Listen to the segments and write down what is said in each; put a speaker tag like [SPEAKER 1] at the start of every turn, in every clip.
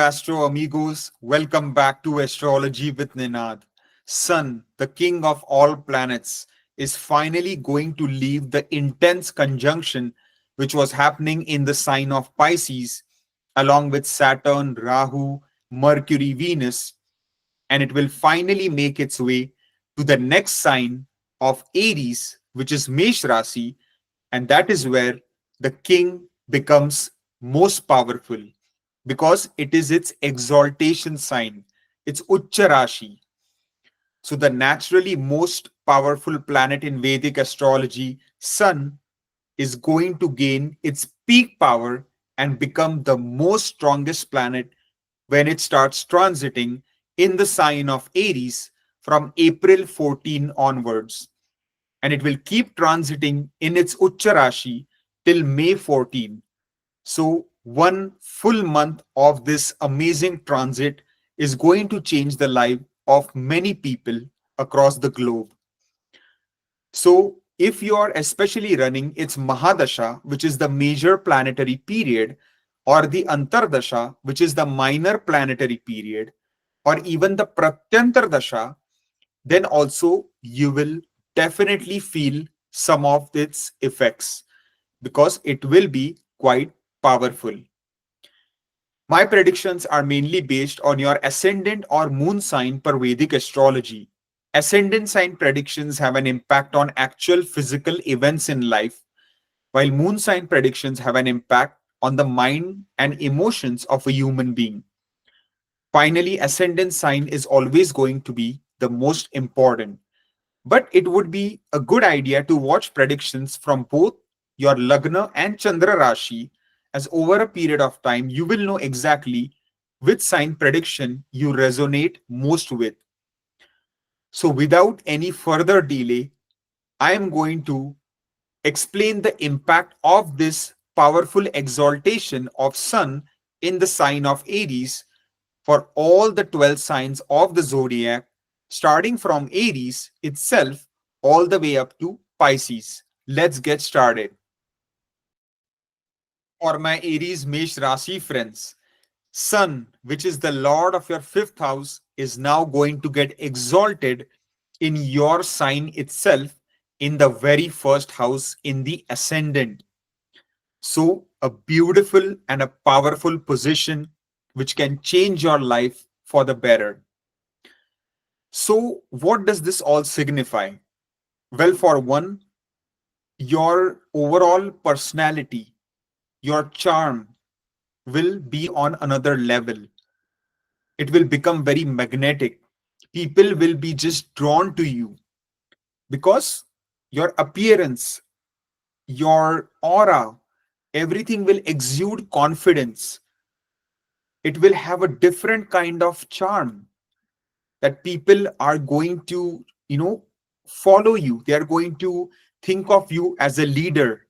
[SPEAKER 1] Astro amigos. Welcome back to Astrology with Ninad. Sun, the king of all planets, is finally going to leave the intense conjunction which was happening in the sign of Pisces, along with Saturn, Rahu, Mercury, Venus, and it will finally make its way to the next sign of Aries, which is Mesh Rasi, and that is where the king becomes most powerful because it is its exaltation sign, its Ucha Rashi. So, the naturally most powerful planet in Vedic astrology, Sun, is going to gain its peak power and become the most strongest planet when it starts transiting in the sign of Aries from April 14 onwards. And it will keep transiting in its Ucha Rashi till May 14. So, one full month of this amazing transit is going to change the life of many people across the globe. So, if you are especially running its Mahadasha, which is the major planetary period, or the Antardasha, which is the minor planetary period, or even the Pratyantar Dasha, then also you will definitely feel some of its effects because it will be quite powerful. My predictions are mainly based on your ascendant or moon sign per Vedic astrology. Ascendant sign predictions have an impact on actual physical events in life, while moon sign predictions have an impact on the mind and emotions of a human being. Finally, ascendant sign is always going to be the most important, but it would be a good idea to watch predictions from both your Lagna and Chandra Rashi, as over a period of time you will know exactly which sign prediction you resonate most with. So, without any further delay, I am going to explain the impact of this powerful exaltation of Sun in the sign of Aries for all the 12 signs of the zodiac, starting from Aries itself all the way up to Pisces. Let's get started. For my Aries Mesh Rasi friends, Sun, which is the lord of your fifth house, is now going to get exalted in your sign itself in the very first house in the ascendant. So, a beautiful and a powerful position which can change your life for the better. So, what does this all signify? Well, for one, your overall personality, your charm will be on another level. It will become very magnetic. People will be just drawn to you because your appearance, your aura, everything will exude confidence. It will have a different kind of charm that people are going to, follow you. They are going to think of you as a leader.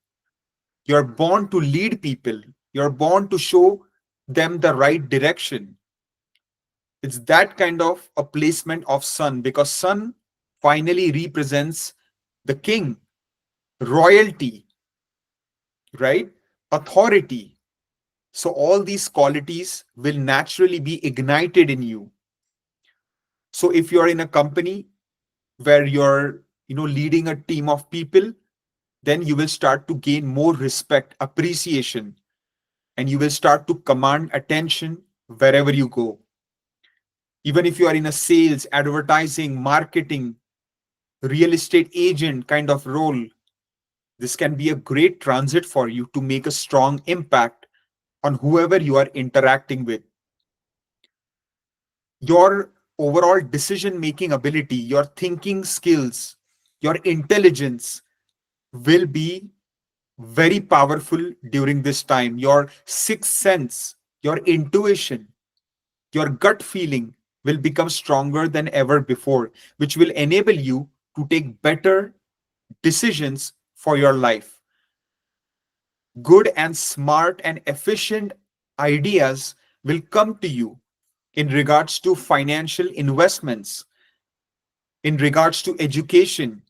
[SPEAKER 1] You're born to lead people. You're born to show them the right direction. It's that kind of a placement of Sun because Sun finally represents the king, royalty, right? Authority. So all these qualities will naturally be ignited in you. So if you're in a company where you're, leading a team of people, then you will start to gain more respect, appreciation, and you will start to command attention wherever you go. Even if you are in a sales, advertising, marketing, real estate agent kind of role, this can be a great transit for you to make a strong impact on whoever you are interacting with. Your overall decision making ability, your thinking skills, your intelligence will be very powerful during this time. Your sixth sense, your intuition, your gut feeling will become stronger than ever before, which will enable you to take better decisions for your life. Good and smart and efficient ideas will come to you in regards to financial investments, in regards to education,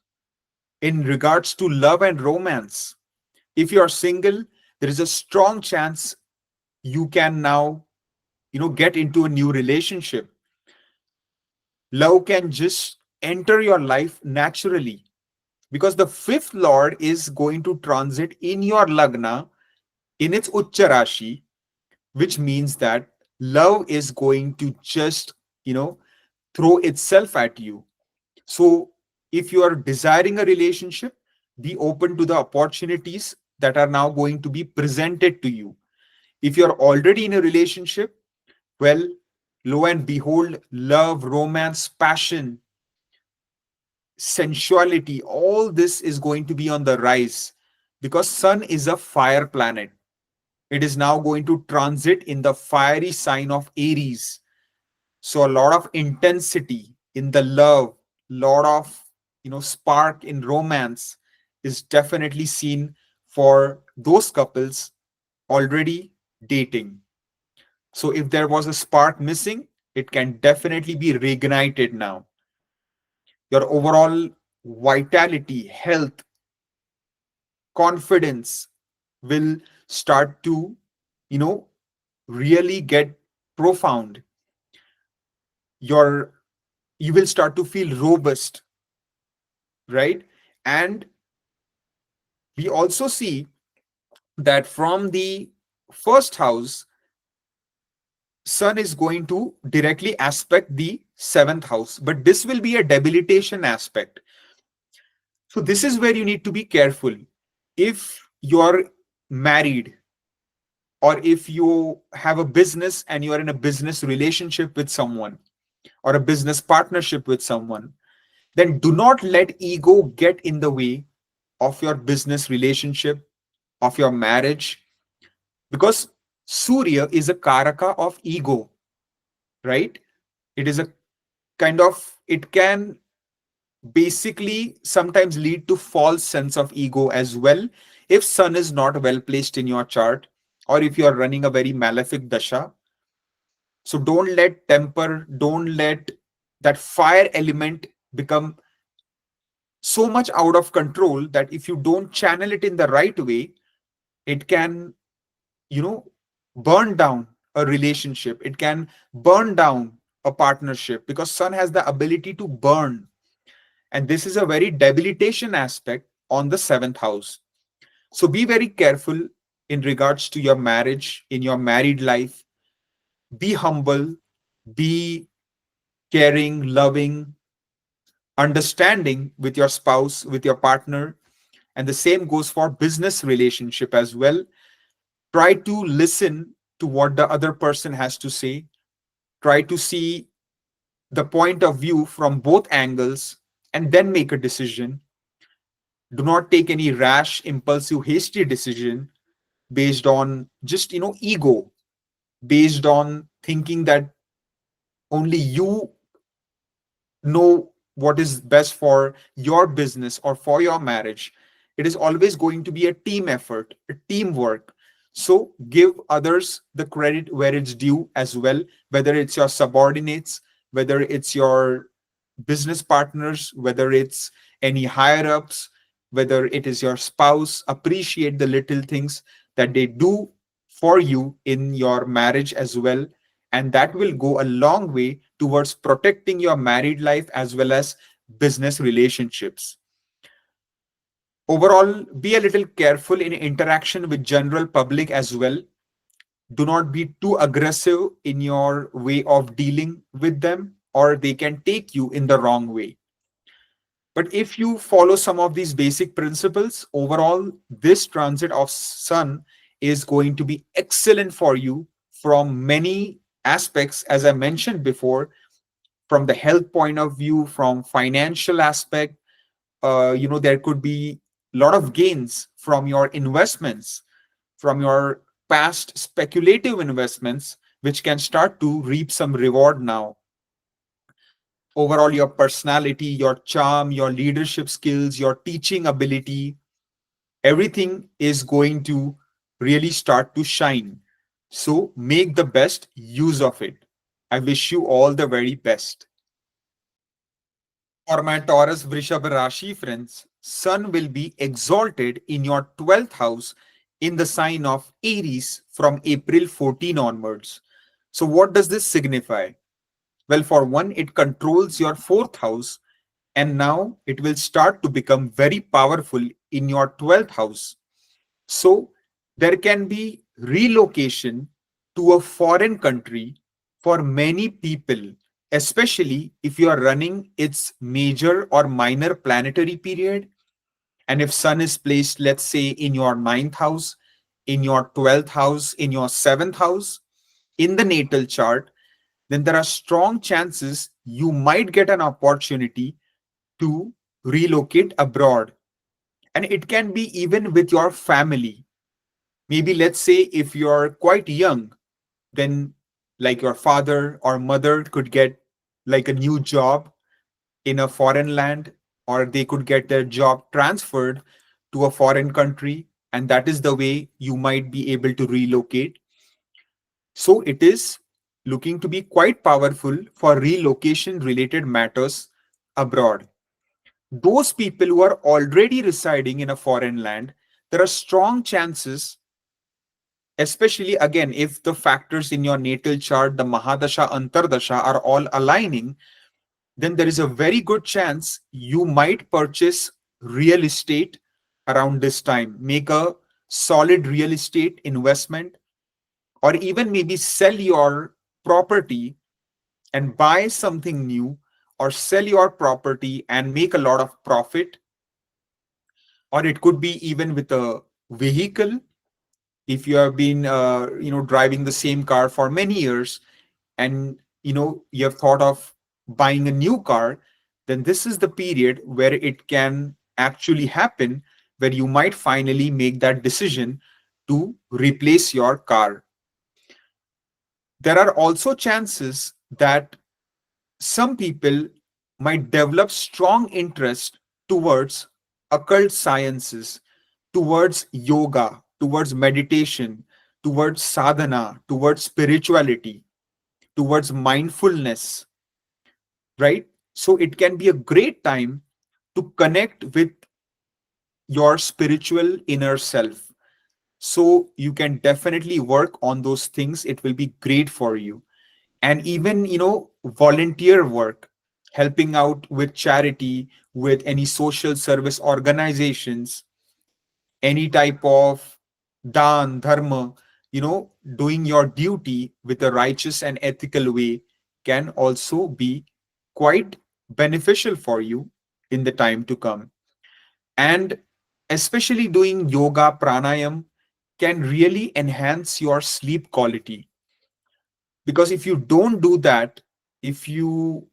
[SPEAKER 1] in regards to love and romance. If you are single, there is a strong chance you can now get into a new relationship. Love can just enter your life naturally, because the fifth lord is going to transit in your lagna in its Ucha Rashi, which means that love is going to just, throw itself at you. So, if you are desiring a relationship, be open to the opportunities that are now going to be presented to you. If you're already in a relationship, well, lo and behold, love, romance, passion, sensuality, all this is going to be on the rise, because Sun is a fire planet. It is now going to transit in the fiery sign of Aries. So a lot of intensity in the love, lot of spark in romance is definitely seen for those couples already dating. So if there was a spark missing, it can definitely be reignited now. Your overall vitality, health, confidence will start to, you know, really get profound. Your you will start to feel robust, right? And we also see that from the first house, Sun is going to directly aspect the seventh house, but this will be a debilitation aspect. So this is where you need to be careful. If you're married, or if you have a business and you are in a business relationship with someone or a business partnership with someone, then do not let ego get in the way of your business relationship, of your marriage, because Surya is a karaka of ego, right? It is a it can basically sometimes lead to false sense of ego as well, if Sun is not well placed in your chart, or if you are running a very malefic dasha. So don't let that fire element become so much out of control that if you don't channel it in the right way, it can, you know, burn down a relationship. It can burn down a partnership, because Sun has the ability to burn. And this is a very debilitation aspect on the seventh house. So be very careful in regards to your marriage, in your married life. Be humble, be caring, loving, understanding with your spouse, with your partner. And the same goes for business relationship as well. Try to listen to what the other person has to say. Try to see the point of view from both angles and then make a decision. Do not take any rash, impulsive, hasty decision based on just, ego, based on thinking that only you know what is best for your business or for your marriage. It is always going to be a team effort, a teamwork. So give others the credit where it's due as well, whether it's your subordinates, whether it's your business partners, whether it's any higher ups, whether it is your spouse. Appreciate the little things that they do for you in your marriage as well. And that will go a long way towards protecting your married life as well as business relationships. Overall, be a little careful in interaction with general public as well. Do not be too aggressive in your way of dealing with them, or they can take you in the wrong way. But if you follow some of these basic principles, overall, this transit of Sun is going to be excellent for you from many aspects, as I mentioned before, from the health point of view, from financial aspect. There could be a lot of gains from your investments, from your past speculative investments, which can start to reap some reward now. Overall, your personality, your charm, your leadership skills, your teaching ability, everything is going to really start to shine. So make the best use of it. I wish you all the very best. For my Taurus Vrishabha Rashi friends, Sun will be exalted in your 12th house in the sign of Aries from April 14 onwards. So, what does this signify? Well, for one, it controls your fourth house, and now it will start to become very powerful in your 12th house. So, there can be relocation to a foreign country for many people, especially if you are running its major or minor planetary period. And if Sun is placed, let's say, in your ninth house, in your 12th house, in your seventh house, in the natal chart, then there are strong chances you might get an opportunity to relocate abroad. And it can be even with your family. Maybe, let's say, if you're quite young, then like your father or mother could get like a new job in a foreign land, or they could get their job transferred to a foreign country. And that is the way you might be able to relocate. So it is looking to be quite powerful for relocation related matters abroad. Those people who are already residing in a foreign land, there are strong chances, especially again, if the factors in your natal chart, the Mahadasha, Antardasha, are all aligning, then there is a very good chance you might purchase real estate around this time, make a solid real estate investment, or even maybe sell your property and buy something new, or sell your property and make a lot of profit. Or it could be even with a vehicle. If you have been driving the same car for many years, and you have thought of buying a new car, then this is the period where it can actually happen, where you might finally make that decision to replace your car. There are also chances that some people might develop strong interest towards occult sciences, towards yoga, towards meditation, towards sadhana, towards spirituality, towards mindfulness, right? So it can be a great time to connect with your spiritual inner self. So you can definitely work on those things. It will be great for you. And even, volunteer work, helping out with charity, with any social service organizations, any type of dan, dharma, doing your duty with a righteous and ethical way can also be quite beneficial for you in the time to come. And especially doing yoga, pranayam can really enhance your sleep quality. Because if you don't do that, if you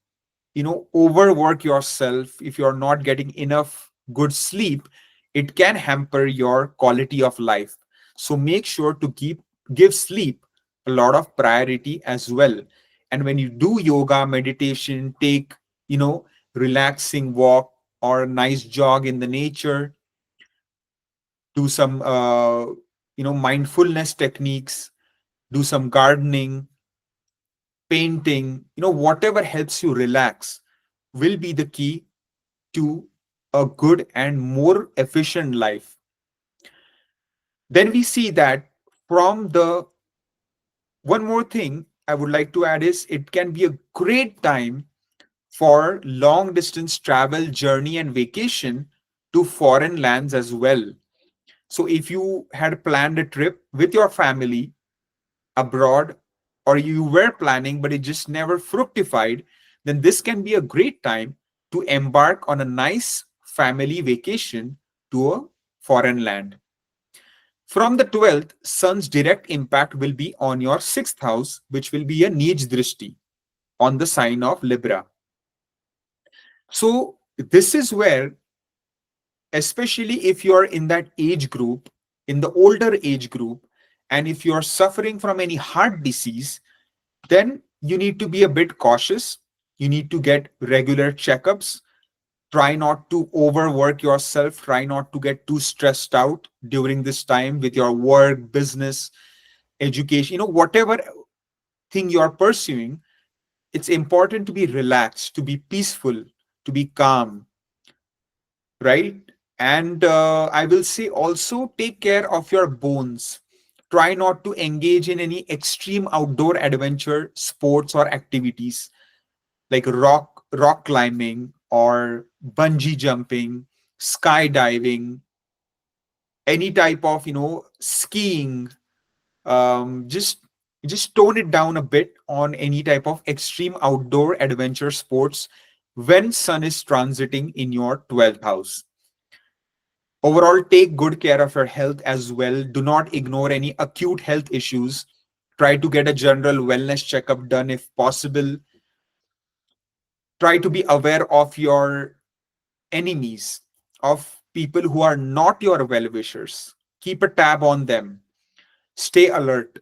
[SPEAKER 1] overwork yourself, if you're not getting enough good sleep, it can hamper your quality of life. So make sure to give sleep a lot of priority as well. And when you do yoga, meditation, take relaxing walk or a nice jog in the nature, do some mindfulness techniques, do some gardening, painting, whatever helps you relax will be the key to a good and more efficient life. Then we see that from the one more thing I would like to add is it can be a great time for long distance travel, journey, and vacation to foreign lands as well. So if you had planned a trip with your family abroad, or you were planning but it just never fructified, then this can be a great time to embark on a nice family vacation to a foreign land. From the 12th, Sun's direct impact will be on your 6th house, which will be a Nij Drishti on the sign of Libra. So, this is where, especially if you're in that age group, in the older age group, and if you're suffering from any heart disease, then you need to be a bit cautious. You need to get regular checkups. Try not to overwork yourself. Try not to get too stressed out during this time with your work, business, education, whatever thing you're pursuing. It's important to be relaxed, to be peaceful, to be calm, right? And I will say also take care of your bones. try not to engage in any extreme outdoor adventure sports or activities like rock climbing or bungee jumping, skydiving, any type of skiing. Just tone it down a bit on any type of extreme outdoor adventure sports when sun is transiting in your 12th house. Overall, take good care of your health as well. Do not ignore any acute health issues. Try to get a general wellness checkup done if possible. Try to be aware of your enemies, of people who are not your well wishers. Keep a tab on them. Stay alert.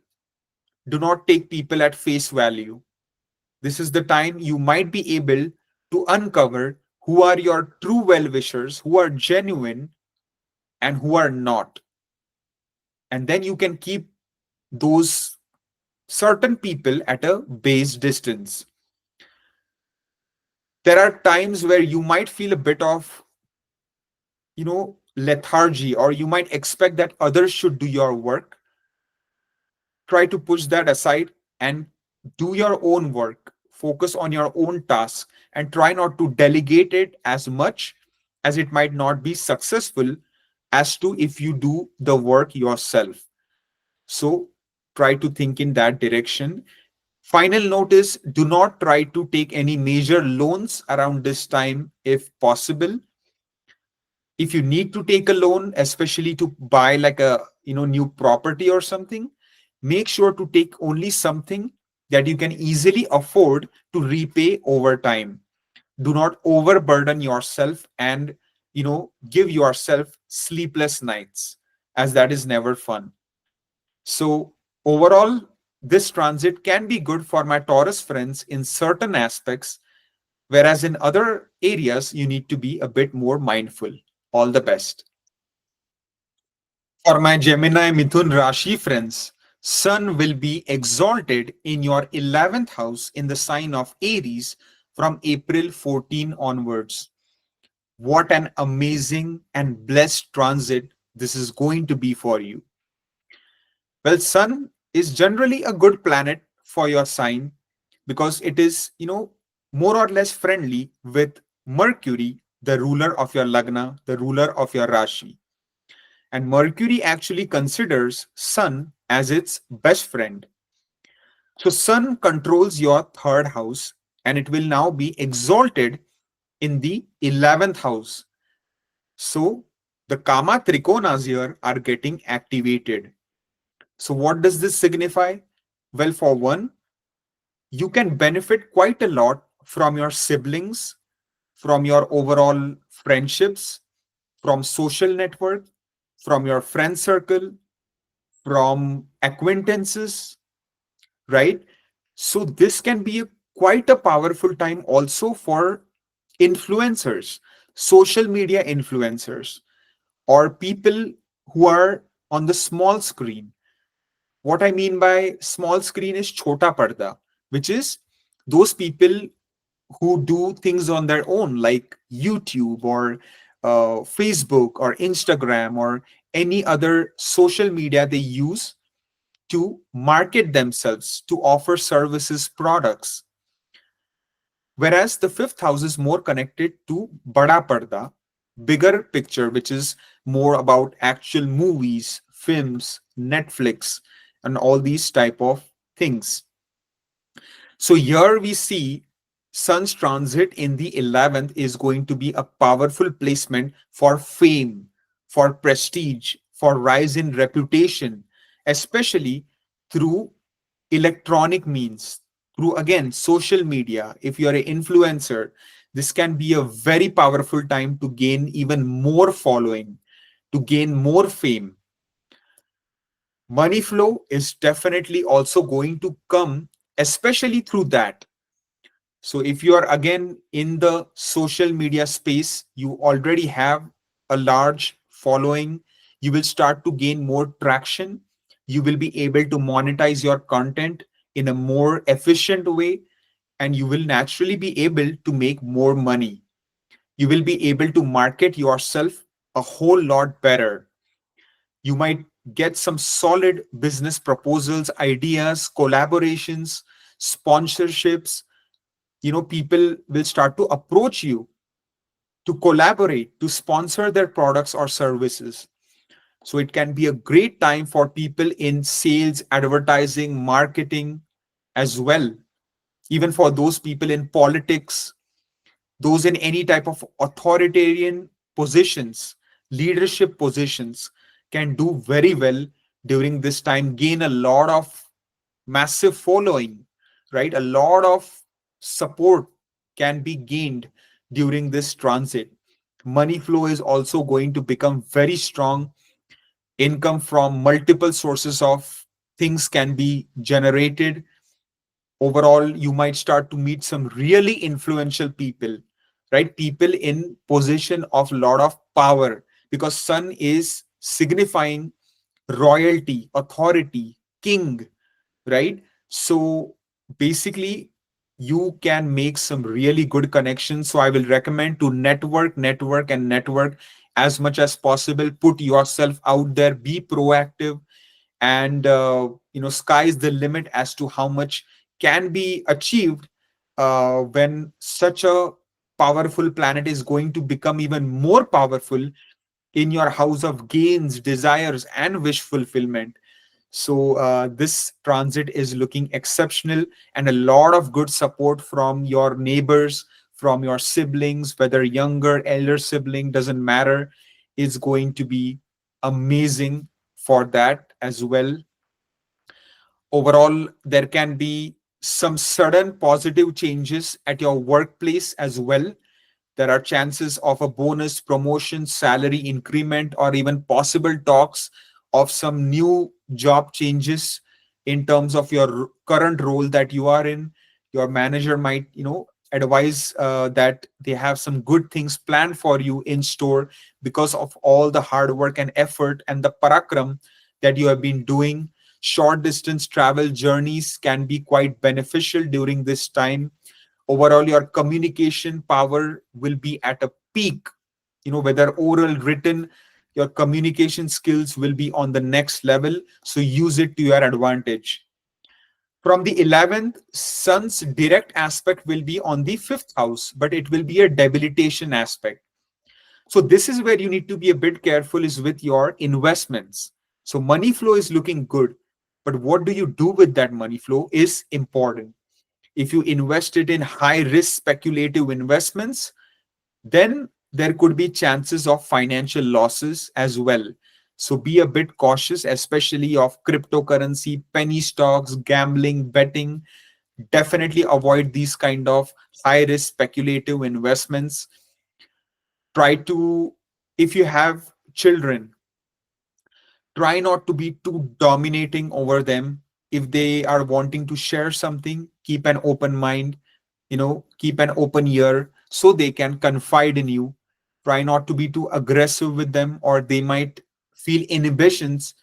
[SPEAKER 1] Do not take people at face value. This is the time you might be able to uncover who are your true well wishers, who are genuine, and who are not. And then you can keep those certain people at a base distance. There are times where you might feel a bit of, lethargy, or you might expect that others should do your work. Try to push that aside and do your own work. Focus on your own task and try not to delegate it as much, as it might not be successful as to if you do the work yourself. So try to think in that direction. Final note is, do not try to take any major loans around this time if possible. If you need to take a loan, especially to buy like a new property or something, make sure to take only something that you can easily afford to repay over time. Do not overburden yourself and give yourself sleepless nights, as that is never fun. So overall, this transit can be good for my Taurus friends in certain aspects, whereas in other areas you need to be a bit more mindful. All the best. For my Gemini Mithun Rashi friends, Sun will be exalted in your 11th house in the sign of Aries from April 14 onwards. What an amazing and blessed transit this is going to be for you. Well, Sun is generally a good planet for your sign because it is, more or less friendly with Mercury, the ruler of your Lagna, the ruler of your Rashi. And Mercury actually considers Sun as its best friend. So Sun controls your third house and it will now be exalted in the 11th house. So the Kama Trikonas here are getting activated. So what does this signify? Well, for one, you can benefit quite a lot from your siblings, from your overall friendships, from social network, from your friend circle, from acquaintances, right? So this can be quite a powerful time also for influencers, social media influencers, or people who are on the small screen. What I mean by small screen is chota parda, which is those people who do things on their own, like YouTube or Facebook or Instagram or any other social media they use to market themselves, to offer services, products. Whereas the fifth house is more connected to Bada Parda, bigger picture, which is more about actual movies, films, Netflix, and all these type of things. So here we see Sun's transit in the 11th is going to be a powerful placement for fame, for prestige, for rise in reputation, especially through electronic means, through again social media. If you're an influencer, this can be a very powerful time to gain even more following, to gain more fame. Money flow is definitely also going to come, especially through that. So if you are again in the social media space, you already have a large following, you will start to gain more traction. You will be able to monetize your content in a more efficient way, and you will naturally be able to make more money. You will be able to market yourself a whole lot better. You might get some solid business proposals, ideas, collaborations, sponsorships. People will start to approach you to collaborate, to sponsor their products or services. So it can be a great time for people in sales, advertising, marketing as well. Even for those people in politics, those in any type of authoritarian positions, leadership positions can do very well during this time, gain a lot of massive following, right? A lot of support can be gained during this transit. Money flow is also going to become very strong. Income from multiple sources of things can be generated. Overall, you might start to meet some really influential people, right? People in position of lot of power, because sun is signifying royalty, authority, king, right? So basically, you can make some really good connections. So I will recommend to network, and network as much as possible. Put yourself out there, be proactive, and sky is the limit as to how much can be achieved when such a powerful planet is going to become even more powerful in your house of gains, desires, and wish fulfillment. So this transit is looking exceptional, and a lot of good support from your neighbors, from your siblings, whether younger, elder sibling, doesn't matter, is going to be amazing for that as well. Overall, there can be some sudden positive changes at your workplace as well. There are chances of a bonus, promotion, salary increment, or even possible talks of some new job changes in terms of your current role that you are in. Your manager might, advise that they have some good things planned for you in store because of all the hard work and effort and the parakram that you have been doing. Short distance travel journeys can be quite beneficial during this time. Overall, your communication power will be at a peak. Whether oral, written, your communication skills will be on the next level, so use it to your advantage. From the 11th, sun's direct aspect will be on the 5th house, but it will be a debilitation aspect. So this is where you need to be a bit careful, is with your investments. So money flow is looking good, but what do you do with that money flow is important. If you invest it in high risk speculative investments, then there could be chances of financial losses as well. So be a bit cautious, especially of cryptocurrency, penny stocks, gambling, betting. Definitely avoid these kind of high risk speculative investments. Try to, if you have children, try not to be too dominating over them. If they are wanting to share something, keep an open mind, keep an open ear so they can confide in you. Try not to be too aggressive with them, or they might feel inhibitions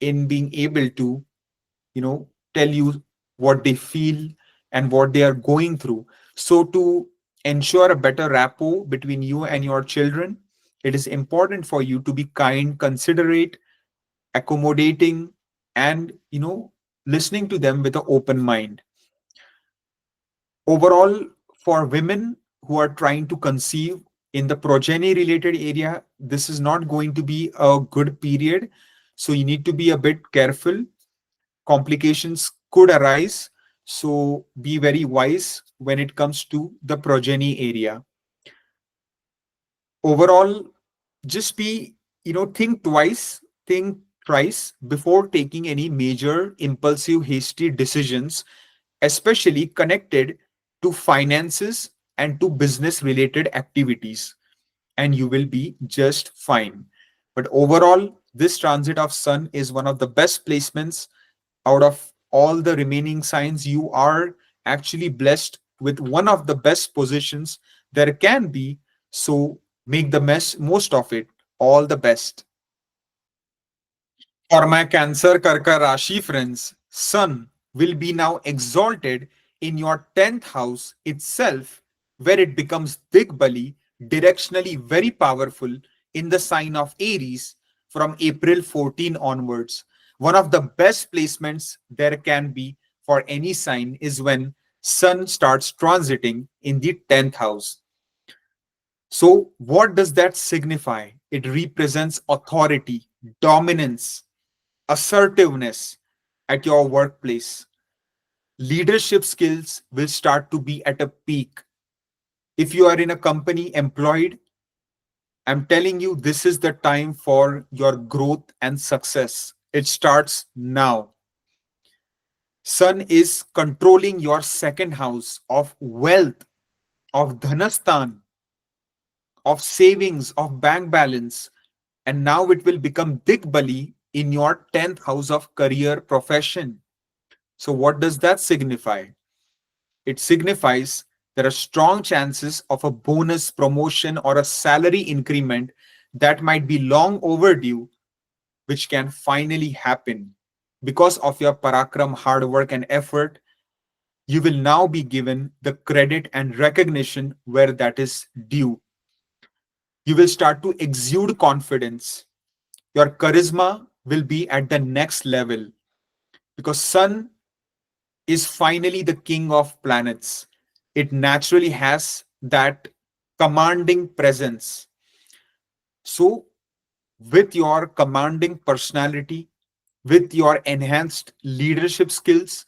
[SPEAKER 1] in being able to tell you what they feel and what they are going through. So to ensure a better rapport between you and your children, it is important for you to be kind, considerate, accommodating, and listening to them with an open mind. Overall, for women who are trying to conceive in the progeny related area, this is not going to be a good period. So you need to be a bit careful. Complications could arise. So be very wise when it comes to the progeny area. Overall, just be, think twice, think thrice before taking any major impulsive, hasty decisions, especially connected to finances and to business related activities, and you will be just fine. But overall, this transit of sun is one of the best placements out of all the remaining signs. You are actually blessed with one of the best positions there can be. So make the most of it. All the best. For my Cancer Karka Rashi friends, Sun will be now exalted in your 10th house itself, where it becomes Digbali, directionally very powerful in the sign of Aries from April 14 onwards. One of the best placements there can be for any sign is when Sun starts transiting in the 10th house. So, what does that signify? It represents authority, dominance, assertiveness at your workplace. Leadership skills will start to be at a peak. If you are in a company employed, I'm telling you, this is the time for your growth and success. It starts now. Sun is controlling your second house of wealth, of dhanastan, of savings, of bank balance. And now it will become Digbali in your 10th house of career profession. So, what does that signify? It signifies there are strong chances of a bonus, promotion, or a salary increment that might be long overdue, which can finally happen. Because of your parakram, hard work, and effort, you will now be given the credit and recognition where that is due. You will start to exude confidence. Your charisma will be at the next level because Sun is finally the king of planets. It naturally has that commanding presence. So, with your commanding personality, with your enhanced leadership skills,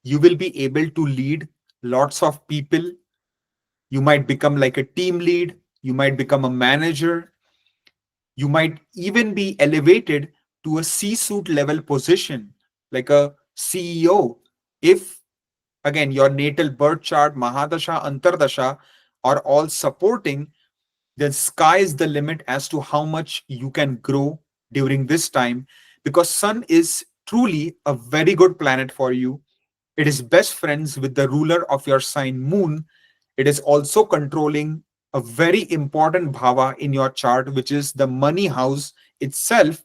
[SPEAKER 1] you will be able to lead lots of people. You might become like a team lead, you might become a manager, you might even be elevated to a C suite level position, like a CEO. If again your natal birth chart, Mahadasha, Antardasha are all supporting, then sky is the limit as to how much you can grow during this time because Sun is truly a very good planet for you. It is best friends with the ruler of your sign, Moon. It is also controlling a very important bhava in your chart, which is the money house itself.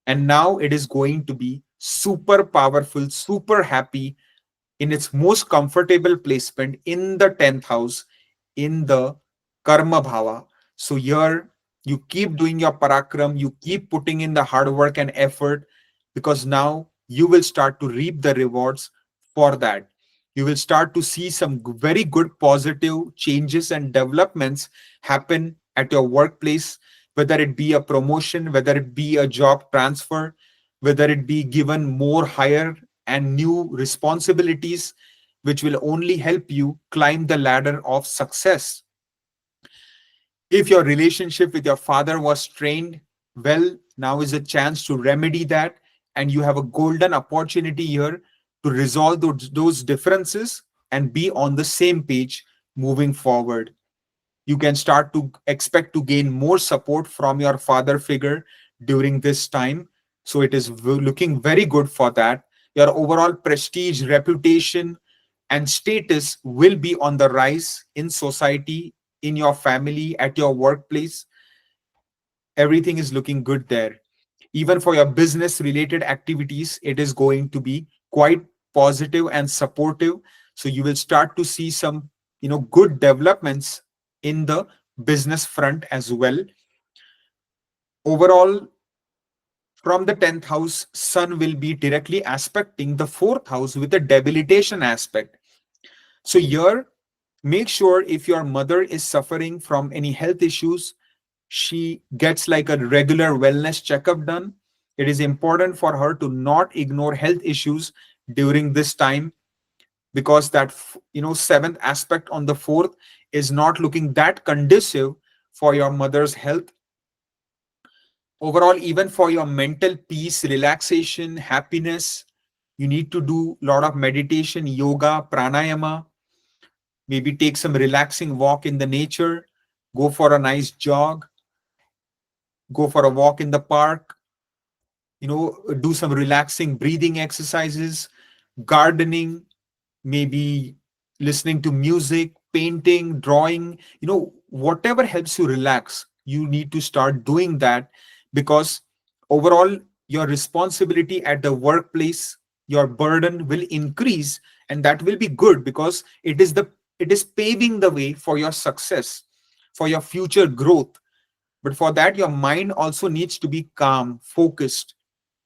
[SPEAKER 1] And now it is going to be super powerful, super happy in its most comfortable placement in the 10th house, in the karma bhava. So here you keep doing your parakram, you keep putting in the hard work and effort because now you will start to reap the rewards for that. You will start to see some very good positive changes and developments happen at your workplace, whether it be a promotion, whether it be a job transfer, whether it be given more higher and new responsibilities, which will only help you climb the ladder of success. If your relationship with your father was strained, well, now is a chance to remedy that, and you have a golden opportunity here to resolve those differences and be on the same page moving forward. You can start to expect to gain more support from your father figure during this time. So it is looking very good for that. Your overall prestige, reputation, and status will be on the rise in society, in your family, at your workplace. Everything is looking good there. Even for your business related activities, it is going to be quite positive and supportive. So you will start to see some, good developments in the business front as well. Overall, from the 10th house, Sun will be directly aspecting the 4th house with a debilitation aspect. So here, make sure if your mother is suffering from any health issues, she gets like a regular wellness checkup done. It is important for her to not ignore health issues during this time because that seventh aspect on the fourth is not looking that conducive for your mother's health. Overall, even for your mental peace, relaxation, happiness, you need to do a lot of meditation, yoga, pranayama, maybe take some relaxing walk in the nature, go for a nice jog, go for a walk in the park, do some relaxing breathing exercises, gardening, maybe listening to music, painting, drawing, whatever helps you relax. You need to start doing that because overall, your responsibility at the workplace, your burden will increase, and that will be good because it is paving the way for your success, for your future growth. But for that, your mind also needs to be calm, focused,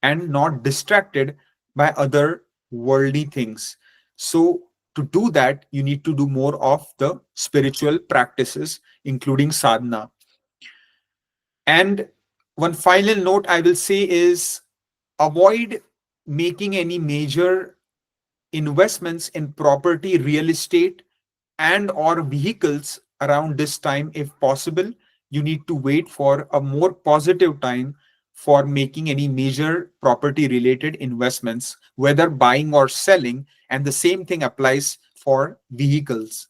[SPEAKER 1] and not distracted by other worldly things. So, to do that, you need to do more of the spiritual practices, including sadhana. And one final note I will say is avoid making any major investments in property, real estate, and or vehicles around this time if possible. You need to wait for a more positive time for making any major property related investments, whether buying or selling, and the same thing applies for vehicles.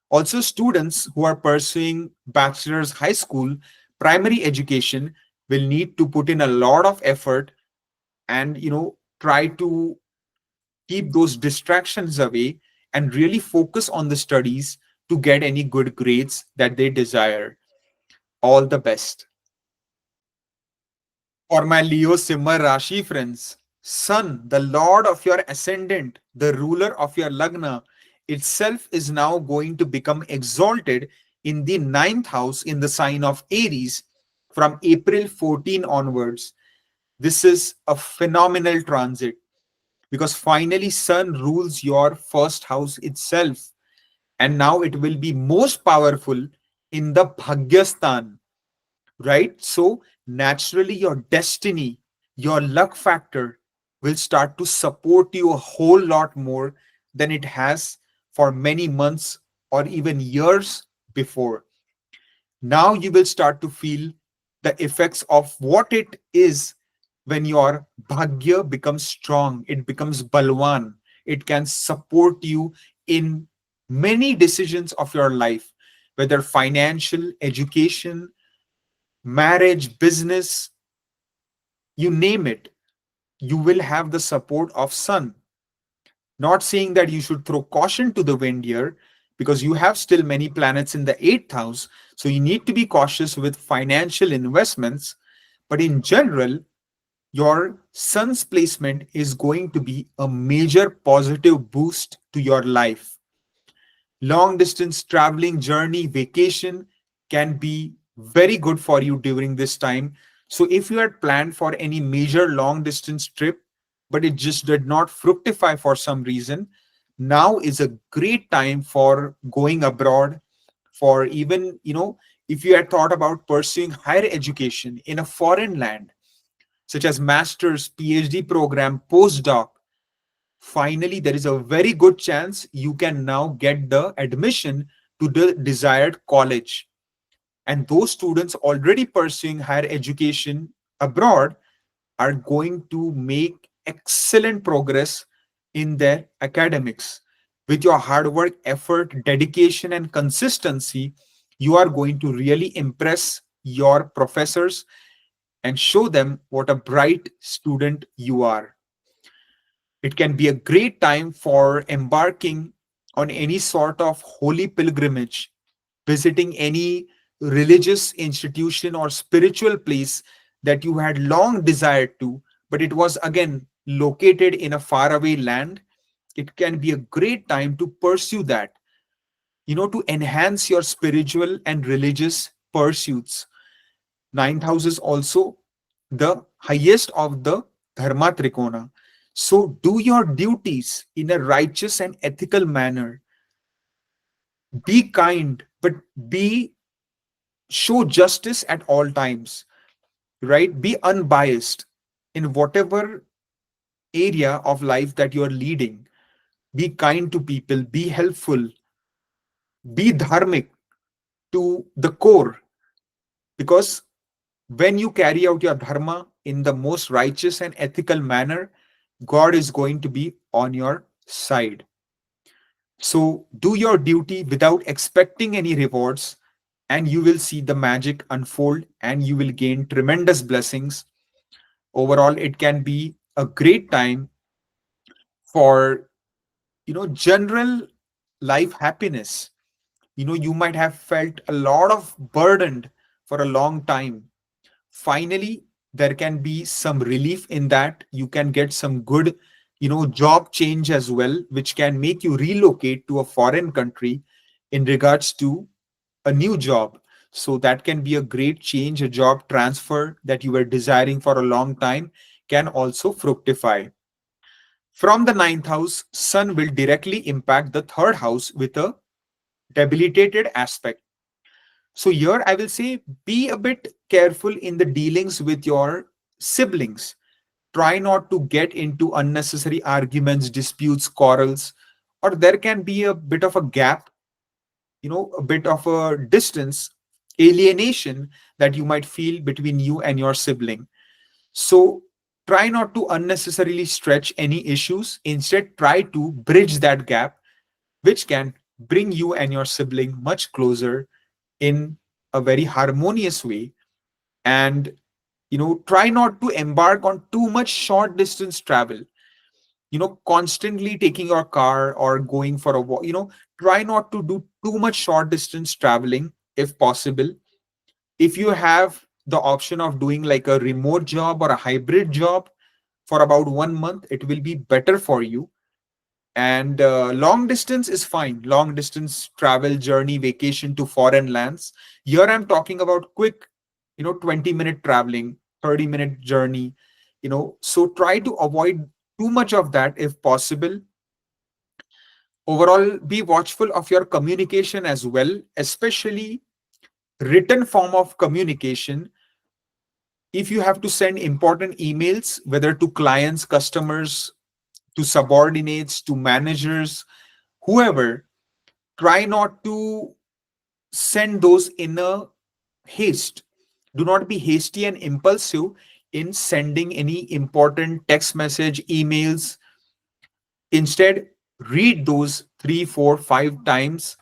[SPEAKER 1] Also, students who are pursuing bachelor's high school primary education will need to put in a lot of effort and try to keep those distractions away and really focus on the studies to get any good grades that they desire. All the best. For my Leo Simha Rashi friends, Sun, the lord of your ascendant, the ruler of your Lagna, itself is now going to become exalted in the ninth house in the sign of Aries from April 14 onwards. This is a phenomenal transit because finally Sun rules your first house itself, and now it will be most powerful in the Bhagyastan, right? So naturally, your destiny, your luck factor will start to support you a whole lot more than it has for many months or even years before. Now you will start to feel the effects of what it is when your bhagya becomes strong, it becomes balwan, it can support you in many decisions of your life, whether financial, education, marriage, business, you name it, you will have the support of Sun. Not saying that you should throw caution to the wind here, because you have still many planets in the eighth house. So you need to be cautious with financial investments. But in general, your Sun's placement is going to be a major positive boost to your life. Long distance traveling, journey, vacation can be very good for you during this time. So if you had planned for any major long distance trip but it just did not fructify for some reason, now is a great time for going abroad. For even if you had thought about pursuing higher education in a foreign land, such as master's, PhD program, postdoc, finally there is a very good chance you can now get the admission to the desired college. And those students already pursuing higher education abroad are going to make excellent progress in their academics. With your hard work, effort, dedication, and consistency, you are going to really impress your professors and show them what a bright student you are. It can be a great time for embarking on any sort of holy pilgrimage, visiting any religious institution or spiritual place that you had long desired to, but it was again located in a faraway land. It can be a great time to pursue that, to enhance your spiritual and religious pursuits. Ninth house is also the highest of the Dharma Trikona. So do your duties in a righteous and ethical manner. Be kind, but be show justice at all times, right? Be unbiased in whatever area of life that you're leading. Be kind to people, be helpful, be dharmic to the core, because when you carry out your dharma in the most righteous and ethical manner, God is going to be on your side. So do your duty without expecting any rewards, and you will see the magic unfold and you will gain tremendous blessings. Overall, it can be a great time for general life happiness. You might have felt a lot of burdened for a long time. Finally, there can be some relief in that. You can get some good job change as well, which can make you relocate to a foreign country in regards to a new job. So that can be a great change. A job transfer that you were desiring for a long time can also fructify. From the ninth house, Sun will directly impact the third house with a debilitated aspect. So here I will say be a bit careful in the dealings with your siblings. Try not to get into unnecessary arguments, disputes, quarrels, or there can be a bit of a gap, a bit of a distance, alienation that you might feel between you and your sibling. So try not to unnecessarily stretch any issues. Instead, try to bridge that gap, which can bring you and your sibling much closer in a very harmonious way. And try not to embark on too much short distance travel, constantly taking your car or going for a walk. Try not to do too much short distance traveling if possible. If you have the option of doing like a remote job or a hybrid job for about 1 month, it will be better for you. And long distance is fine. Long distance travel, journey, vacation to foreign lands. Here I'm talking about quick, 20-minute traveling, 30-minute journey. So try to avoid too much of that if possible. Overall, be watchful of your communication as well, especially written form of communication. If you have to send important emails, whether to clients, customers, to subordinates, to managers, whoever, try not to send those in a haste. Do not be hasty and impulsive in sending any important text message, emails. Instead, read those 3, 4, 5 times,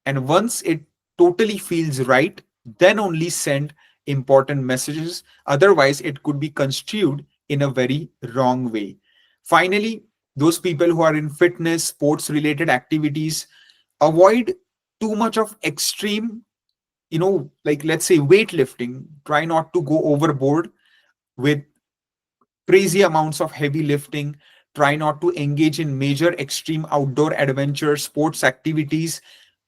[SPEAKER 1] and once it totally feels right, then only send important messages. Otherwise, it could be construed in a very wrong way. Finally, those people who are in fitness, sports related activities, avoid too much of extreme, like let's say weightlifting. Try not to go overboard with crazy amounts of heavy lifting. Try not to engage in major extreme outdoor adventure sports activities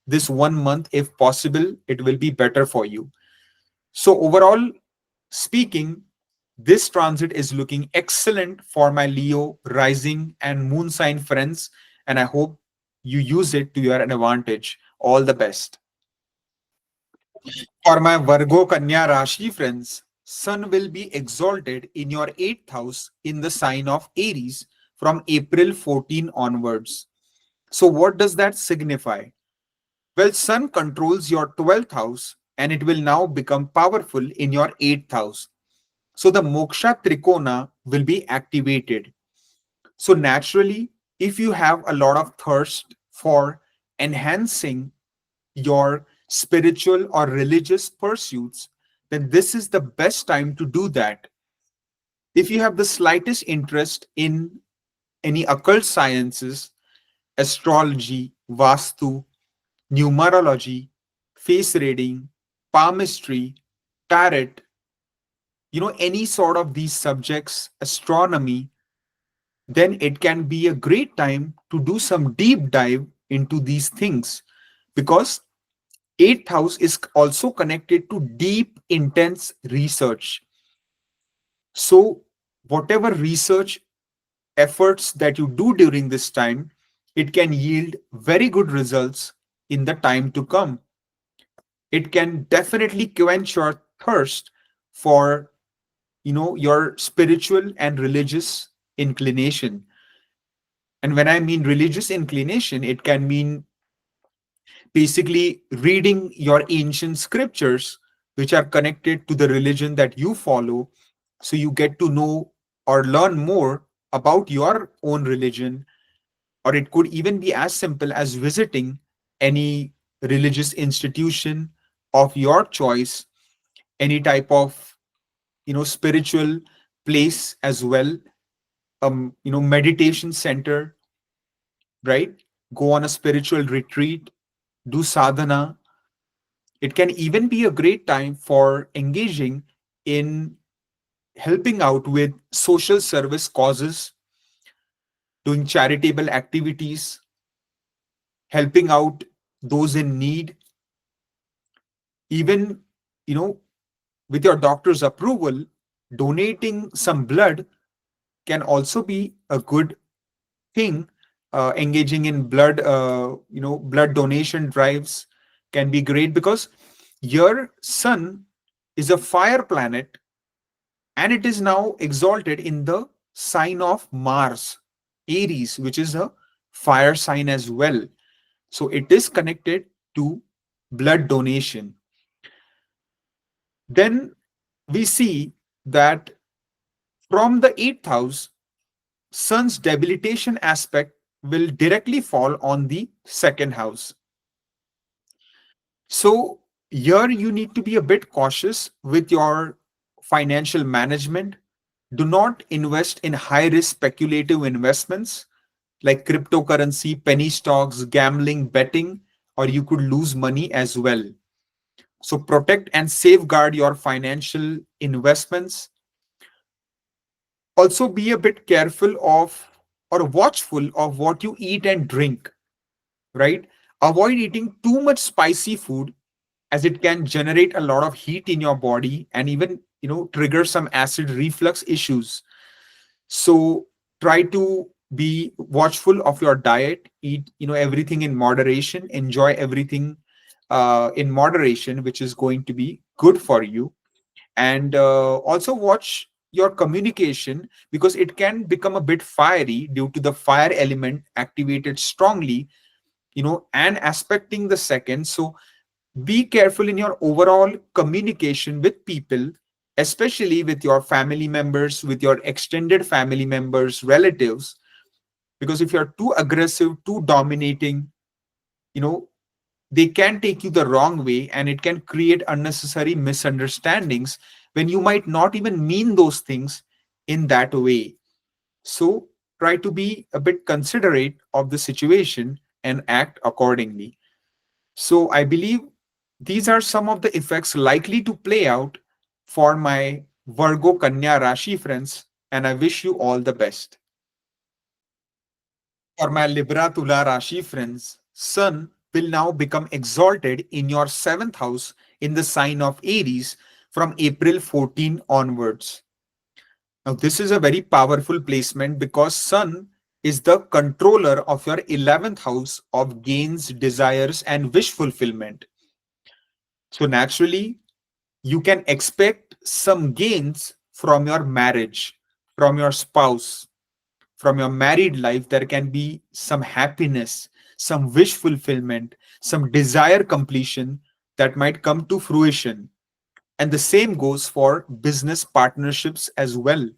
[SPEAKER 1] this 1 month. If possible, it will be better for you. So overall speaking, this transit is looking excellent for my Leo rising and moon sign friends, and I hope you use it to your advantage. All the best. For my Virgo Kanya Rashi friends, Sun will be exalted in your 8th house in the sign of Aries from April 14 onwards. So, what does that signify? Well, Sun controls your 12th house and it will now become powerful in your 8th house. So, the Moksha Trikona will be activated. So, naturally, if you have a lot of thirst for enhancing your spiritual or religious pursuits, then this is the best time to do that. If you have the slightest interest in any occult sciences, astrology, Vastu, numerology, face reading, palmistry, tarot, any sort of these subjects, astronomy, then it can be a great time to do some deep dive into these things, because eighth house is also connected to deep, intense research. So, whatever research efforts that you do during this time, it can yield very good results in the time to come. It can definitely quench your thirst for, your spiritual and religious inclination. And when I mean religious inclination, it can mean basically reading your ancient scriptures which are connected to the religion that you follow, so you get to know or learn more about your own religion. Or it could even be as simple as visiting any religious institution of your choice, any type of spiritual place as well, meditation center, right? Go on a spiritual retreat, do sadhana. It can even be a great time for engaging in helping out with social service causes, doing charitable activities, helping out those in need. Even, you know, with your doctor's approval, donating some blood can also be a good thing. Engaging in blood, blood donation drives can be great, because your sun is a fire planet, and it is now exalted in the sign of Mars, Aries, which is a fire sign as well. So it is connected to blood donation. Then we see that from the eighth house, Sun's debilitation aspect will directly fall on the second house. So here you need to be a bit cautious with your financial management. Do not invest in high risk speculative investments like cryptocurrency, penny stocks, gambling, betting, or you could lose money as well. So protect and safeguard your financial investments. Also be a bit careful of or watchful of what you eat and drink, right? Avoid eating too much spicy food, as it can generate a lot of heat in your body and even, trigger some acid reflux issues. So try to be watchful of your diet, eat, everything in moderation, enjoy everything in moderation, which is going to be good for you. And also watch your communication, because it can become a bit fiery due to the fire element activated strongly, and aspecting the second. So be careful in your overall communication with people, especially with your family members, with your extended family members, relatives, because if you're too aggressive, too dominating, you know they can take you the wrong way, and it can create unnecessary misunderstandings when you might not even mean those things in that way. So try to be a bit considerate of the situation and act accordingly. So I believe these are some of the effects likely to play out for my Virgo Kanya Rashi friends, and I wish you all the best. For my Libra Tula Rashi friends, Sun will now become exalted in your seventh house in the sign of Aries from April 14 onwards. Now, this is a very powerful placement because Sun is the controller of your 11th house of gains, desires, and wish fulfillment. So, naturally, you can expect some gains from your marriage, from your spouse, from your married life. There can be some happiness, some wish fulfillment, some desire completion that might come to fruition. And the same goes for business partnerships as well.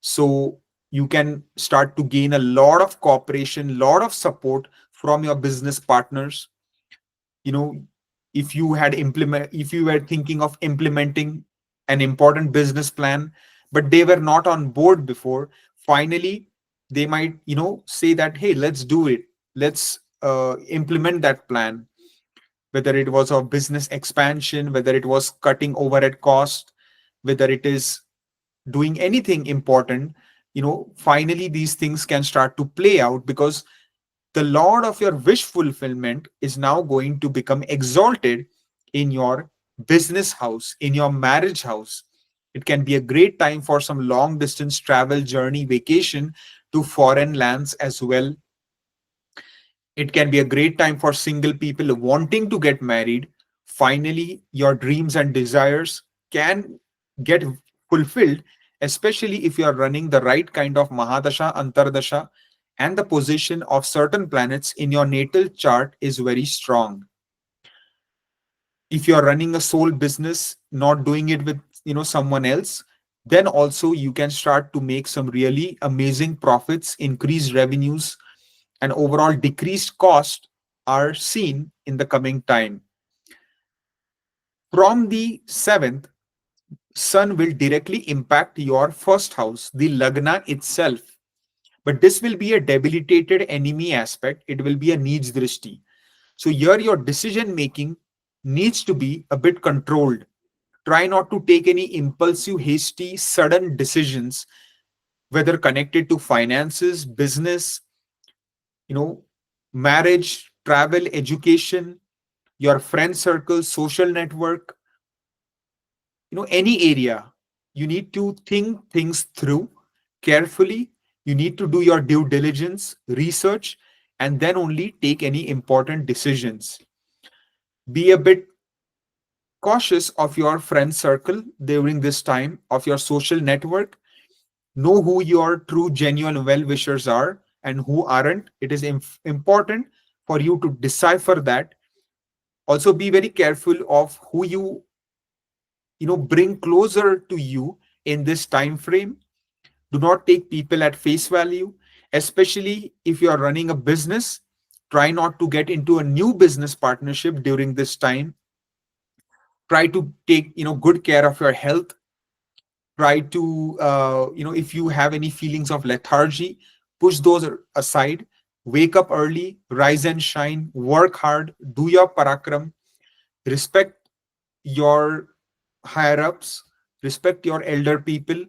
[SPEAKER 1] So you can start to gain a lot of cooperation, lot of support from your business partners. you know if you were thinking of implementing an important business plan, but they were not on board before, finally they might say that, hey, let's do it, let's implement that plan, whether it was a business expansion, whether it was cutting overhead cost, whether it is doing anything important. Finally these things can start to play out, because the Lord of your wish fulfillment is now going to become exalted in your business house, in your marriage house. It can be a great time for some long distance travel, journey, vacation to foreign lands as well. It can be a great time for single people wanting to get married. Finally, your dreams and desires can get fulfilled, especially if you are running the right kind of Mahadasha, Antardasha, and the position of certain planets in your natal chart is very strong. If you are running a sole business, not doing it with someone else, then also you can start to make some really amazing profits, increased revenues, and overall decreased cost are seen in the coming time. From the seventh, Sun will directly impact your first house, the Lagna itself. But this will be a debilitated enemy aspect. It will be a Neej Drishti. So here your decision making needs to be a bit controlled. Try not to take any impulsive, hasty, sudden decisions, whether connected to finances, business, you know, marriage, travel, education. your friend circle, social network, any area. You need to think things through carefully. You need to do your due diligence, research, and then only take any important decisions. Be a bit cautious of your friend circle during this time, of your social network. Know who your true, genuine well wishers are and who aren't. It is important for you to decipher that. Also, be very careful of who you bring closer to you in this time frame. Do not take people at face value, especially if you are running a business. Try not to get into a new business partnership during this time. Try to take good care of your health. Try to if you have any feelings of lethargy, push those aside. Wake up early, rise and shine, work hard, do your parakram, respect your higher ups, respect your elder people,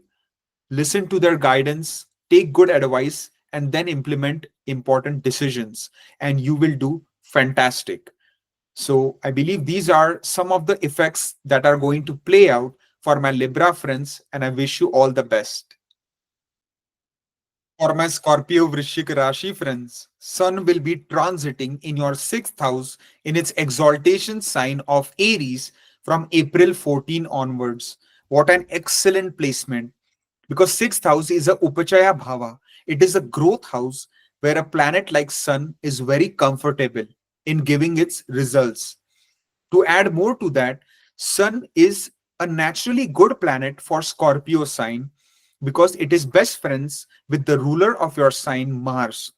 [SPEAKER 1] listen to their guidance, take good advice, and then implement important decisions, and you will do fantastic. So, I believe these are some of the effects that are going to play out for my Libra friends, and I wish you all the best. For my Scorpio Vrishik Rashi friends, Sun will be transiting in your sixth house in its exaltation sign of Aries from April 14 onwards. What an excellent placement! Because sixth house is a Upachaya Bhava. It is a growth house where a planet like Sun is very comfortable in giving its results. To add more to that, Sun is a naturally good planet for Scorpio sign because it is best friends with the ruler of your sign, Mars.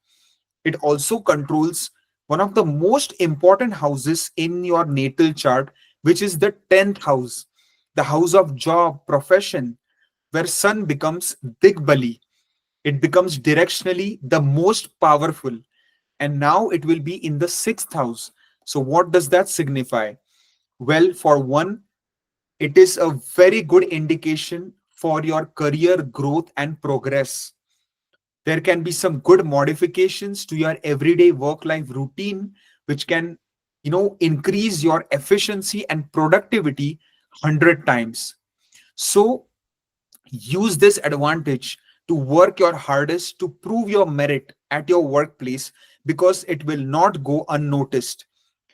[SPEAKER 1] It also controls one of the most important houses in your natal chart, which is the 10th house, the house of job, profession, where Sun becomes Digbali. It becomes directionally the most powerful. And now it will be in the sixth house. So, what does that signify? Well, for one, it is a very good indication for your career growth and progress. There can be some good modifications to your everyday work life routine, which can, increase your efficiency and productivity 100 times. So, use this advantage to work your hardest to prove your merit at your workplace because it will not go unnoticed.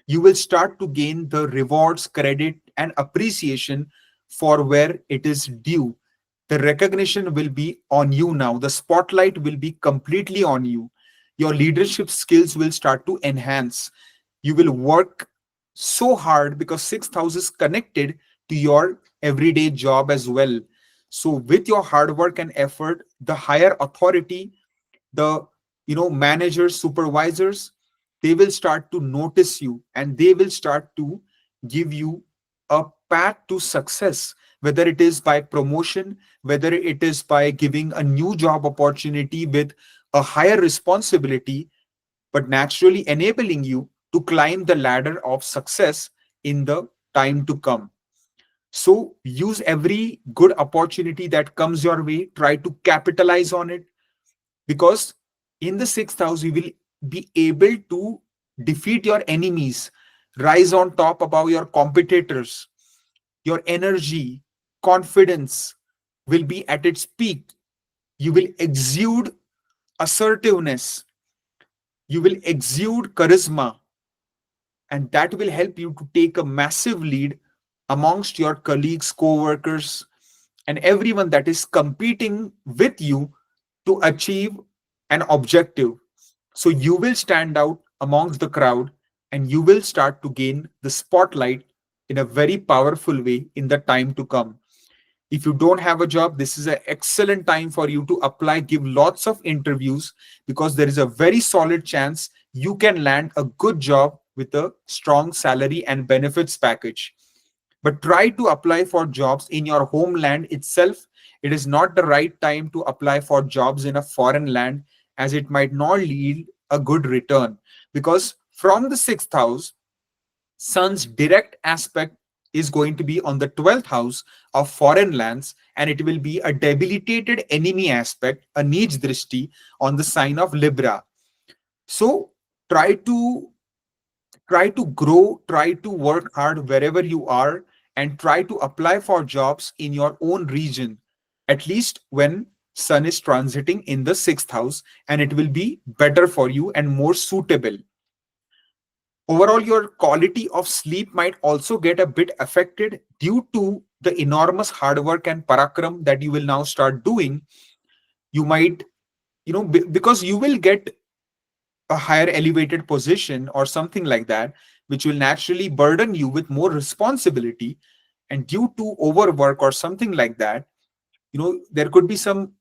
[SPEAKER 1] You will start to gain the rewards, credit, and appreciation for where it is due. The recognition will be on you now. The spotlight will be completely on you. Your leadership skills will start to enhance. You will work so hard because sixth house is connected to your everyday job as well. So, with your hard work and effort, the higher authority, the managers, supervisors, they will start to notice you and they will start to give you a path to success, whether it is by promotion, whether it is by giving a new job opportunity with a higher responsibility, but naturally enabling you to climb the ladder of success in the time to come. So use every good opportunity that comes your way, try to capitalize on it, because in the sixth house you will be able to defeat your enemies, rise on top above your competitors. Your energy, confidence will be at its peak. You will exude assertiveness, you will exude charisma, and that will help you to take a massive lead amongst your colleagues, co-workers, and everyone that is competing with you to achieve an objective. So you will stand out amongst the crowd and you will start to gain the spotlight in a very powerful way in the time to come. If you don't have a job, this is an excellent time for you to apply, give lots of interviews, because there is a very solid chance you can land a good job with a strong salary and benefits package. But try to apply for jobs in your homeland itself. It is not the right time to apply for jobs in a foreign land, as it might not yield a good return. Because from the sixth house, Sun's direct aspect is going to be on the 12th house of foreign lands, and it will be a debilitated enemy aspect, a Nij Drishti, on the sign of Libra. So try to Try to grow, try to work hard wherever you are, and try to apply for jobs in your own region, at least when Sun is transiting in the sixth house, and it will be better for you and more suitable. Overall, your quality of sleep might also get a bit affected due to the enormous hard work and parakram that you will now start doing. You might, because you will get a higher elevated position or something like that, which will naturally burden you with more responsibility. And due to overwork or something like that, there could be some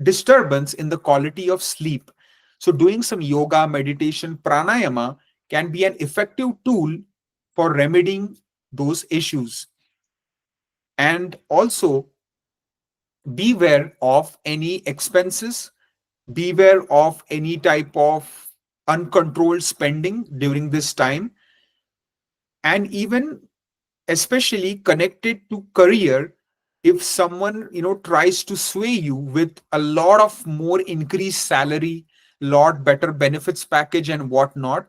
[SPEAKER 1] disturbance in the quality of sleep. So, doing some yoga, meditation, pranayama can be an effective tool for remedying those issues. And also, beware of any expenses, beware of any type of uncontrolled spending during this time, and even especially connected to career. If someone tries to sway you with a lot of more increased salary, lot better benefits package and whatnot,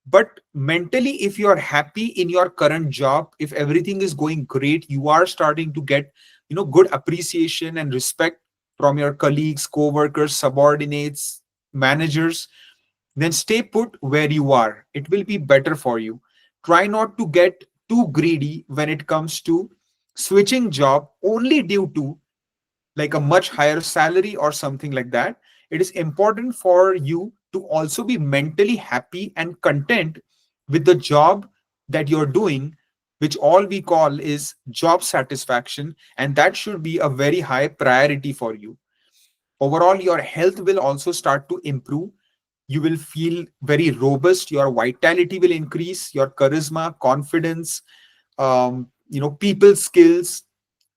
[SPEAKER 1] but mentally if you are happy in your current job, if everything is going great, you are starting to get good appreciation and respect from your colleagues, co-workers, subordinates, managers, then stay put where you are. It will be better for you. Try not to get too greedy when it comes to switching job only due to like a much higher salary or something like that. It is important for you to also be mentally happy and content with the job that you're doing, which all we call is job satisfaction, and that should be a very high priority for you. Overall, your health will also start to improve. You will feel very robust, your vitality will increase, your charisma, confidence, people skills,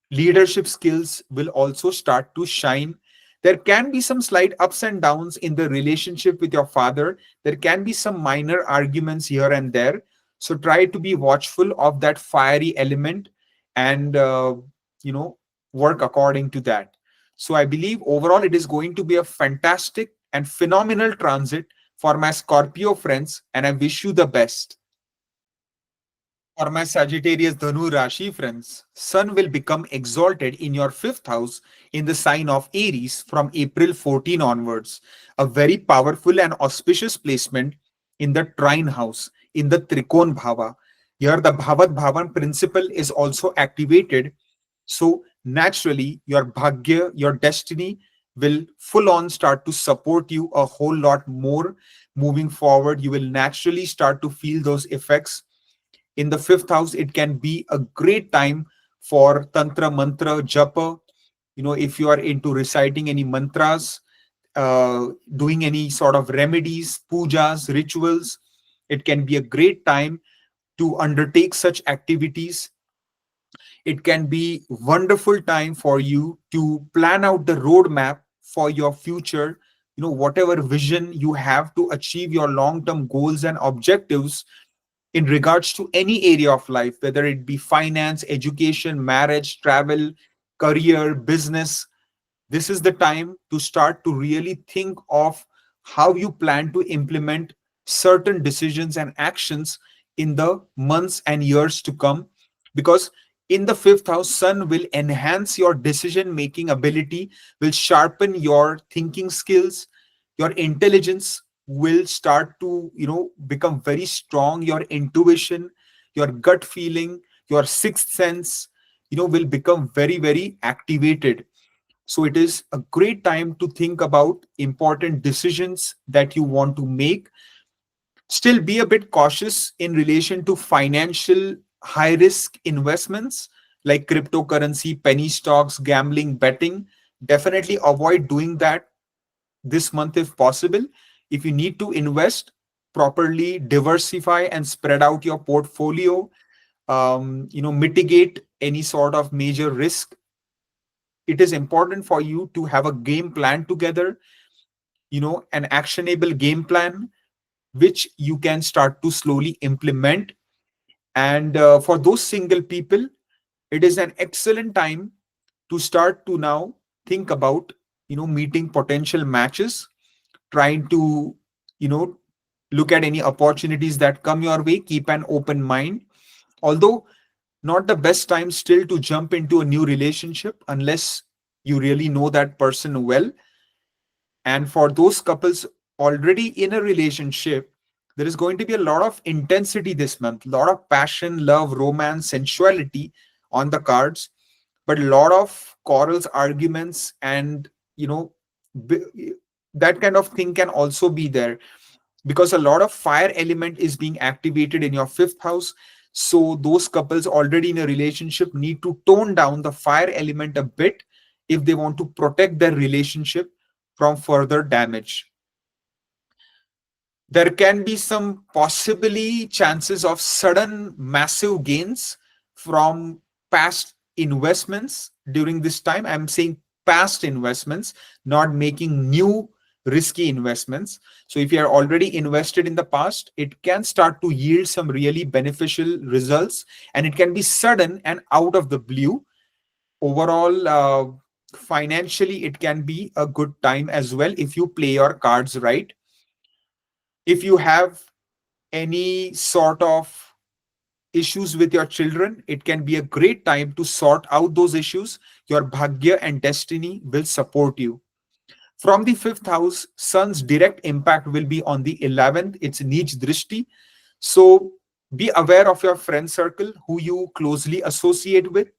[SPEAKER 1] leadership skills will also start to shine. There can be some slight ups and downs in the relationship with your father. There can be some minor arguments here and there. So try to be watchful of that fiery element and, you know, work according to that. So I believe overall it is going to be a fantastic and phenomenal transit for my Scorpio friends, and I wish you the best. For my Sagittarius Dhanu Rashi friends, Sun will become exalted in your fifth house in the sign of Aries from April 14 onwards. A very powerful and auspicious placement in the trine house, in the Trikon Bhava. Here, the Bhavat Bhavan principle is also activated. So, naturally, your Bhagya, your destiny will full on start to support you a whole lot more moving forward. You will naturally start to feel those effects. In the fifth house, it can be a great time for tantra mantra japa. If you are into reciting any mantras, doing any sort of remedies, pujas, rituals, it can be a great time to undertake such activities. It can be wonderful time for you to plan out the roadmap for your future. Whatever vision you have to achieve your long term goals and objectives in regards to any area of life, whether it be finance, education, marriage, travel, career, business. This is the time to start to really think of how you plan to implement certain decisions and actions in the months and years to come. Because in the fifth house, Sun will enhance your decision making ability, will sharpen your thinking skills, your intelligence will start to become very strong. Your intuition, your gut feeling, your sixth sense will become very very activated. So it is a great time to think about important decisions that you want to make. Still be a bit cautious in relation to financial high risk investments like cryptocurrency, penny stocks, gambling, betting. Definitely avoid doing that this month if possible. If you need to invest, properly diversify and spread out your portfolio, mitigate any sort of major risk. It is important for you to have a game plan together, an actionable game plan which you can start to slowly implement. And for those single people, it is an excellent time to start to now think about meeting potential matches, trying to you know Look at any opportunities that come your way, keep an open mind. Although not the best time still to jump into a new relationship unless you really know that person well. And for those couples already in a relationship, there is going to be a lot of intensity this month, a lot of passion, love, romance, sensuality on the cards, but a lot of quarrels, arguments, and b- that kind of thing can also be there, because a lot of fire element is being activated in your fifth house. So those couples already in a relationship need to tone down the fire element a bit if they want to protect their relationship from further damage. There can be some possibly chances of sudden massive gains from past investments during this time. I'm saying past investments, not making new risky investments. So if you are already invested in the past, it can start to yield some really beneficial results, and it can be sudden and out of the blue. Overall, financially, it can be a good time as well if you play your cards right. If you have any sort of issues with your children, it can be a great time to sort out those issues. Your bhagya and destiny will support you. From the fifth house, sun's direct impact will be on the 11th. It's Nij Drishti. So be aware of your friend circle, who you closely associate with.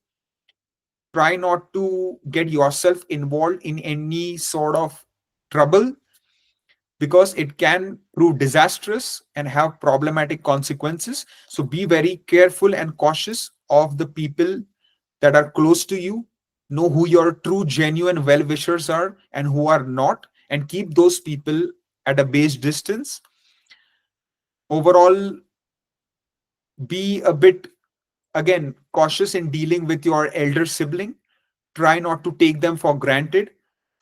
[SPEAKER 1] Try not to get yourself involved in any sort of trouble, because it can prove disastrous and have problematic consequences. So be very careful and cautious of the people that are close to you. Know who your true, genuine well wishers are and who are not, and keep those people at a base distance. Overall, be a bit, again, cautious in dealing with your elder sibling. Try not to take them for granted.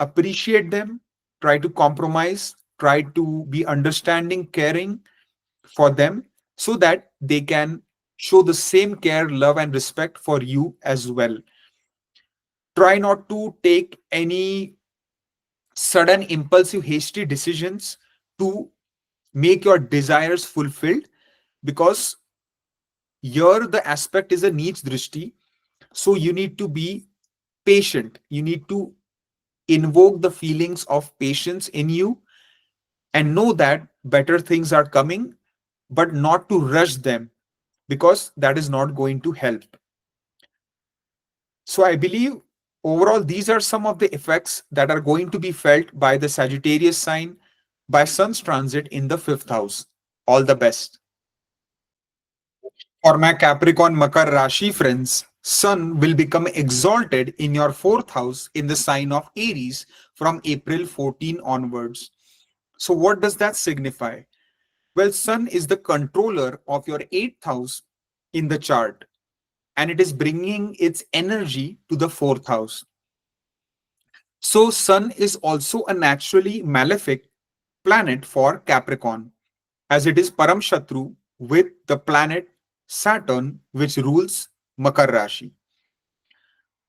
[SPEAKER 1] Appreciate them. Try to compromise. Try to be understanding, caring for them, so that they can show the same care, love, and respect for you as well. Try not to take any sudden, impulsive, hasty decisions to make your desires fulfilled, because here the aspect is a needs drishti. So you need to be patient. You need to invoke the feelings of patience in you and know that better things are coming, but not to rush them, because that is not going to help. So I believe overall, these are some of the effects that are going to be felt by the Sagittarius sign by Sun's transit in the fifth house. All the best. For my Capricorn Makar Rashi friends, Sun will become exalted in your fourth house in the sign of Aries from April 14 onwards. So, what does that signify? Well, Sun is the controller of your eighth house in the chart, and it is bringing its energy to the fourth house. So, Sun is also a naturally malefic planet for Capricorn, as it is Param Shatru with the planet Saturn, which rules Makar Rashi.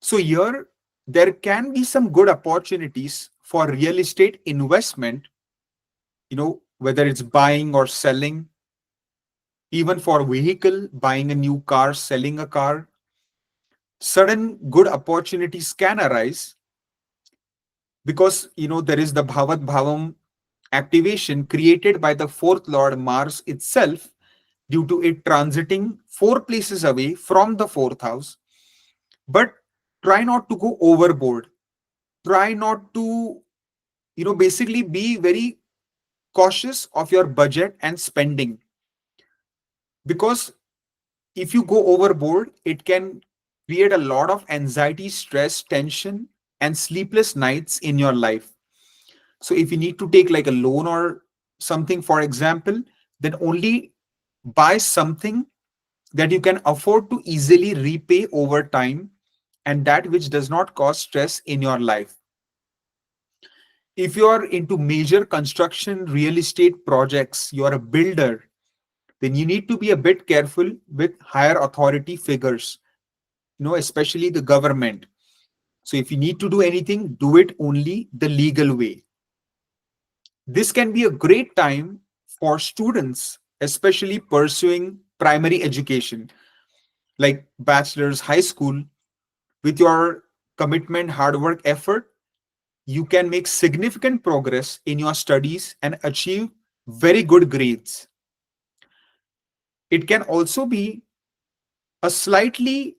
[SPEAKER 1] So, here there can be some good opportunities for real estate investment, whether it's buying or selling, even for vehicle, buying a new car, selling a car. Sudden good opportunities can arise because there is the Bhavat Bhavam activation created by the fourth lord Mars itself, due to it transiting four places away from the fourth house. But try not to go overboard. Try not to, basically be very cautious of your budget and spending, because if you go overboard, it can create a lot of anxiety, stress, tension, and sleepless nights in your life. So if you need to take like a loan or something, for example, then only buy something that you can afford to easily repay over time, and that which does not cause stress in your life. If you are into major construction real estate projects, you are a builder, then you need to be a bit careful with higher authority figures, especially the government. So if you need to do anything, do it only the legal way. This can be a great time For students, especially pursuing primary education like bachelor's, high school, with your commitment, hard work, effort, you can make significant progress in your studies and achieve very good grades. It can also be a slightly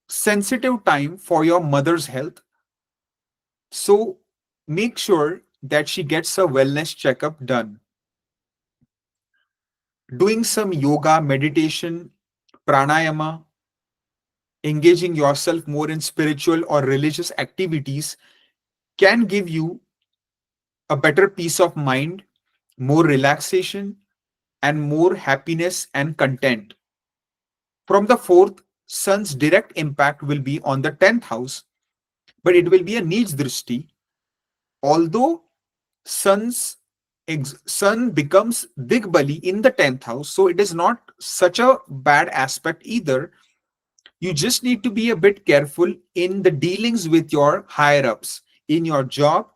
[SPEAKER 1] sensitive time for your mother's health. So make sure that she gets a wellness checkup done. Doing some yoga, meditation, pranayama, engaging yourself more in spiritual or religious activities can give you a better peace of mind, more relaxation, and more happiness and content. From the fourth, Sun's direct impact will be on the 10th house, but it will be a Neej Drishti. Although Sun becomes Digbali in the 10th house, so it is not such a bad aspect either. You just need to be a bit careful in the dealings with your higher ups in your job.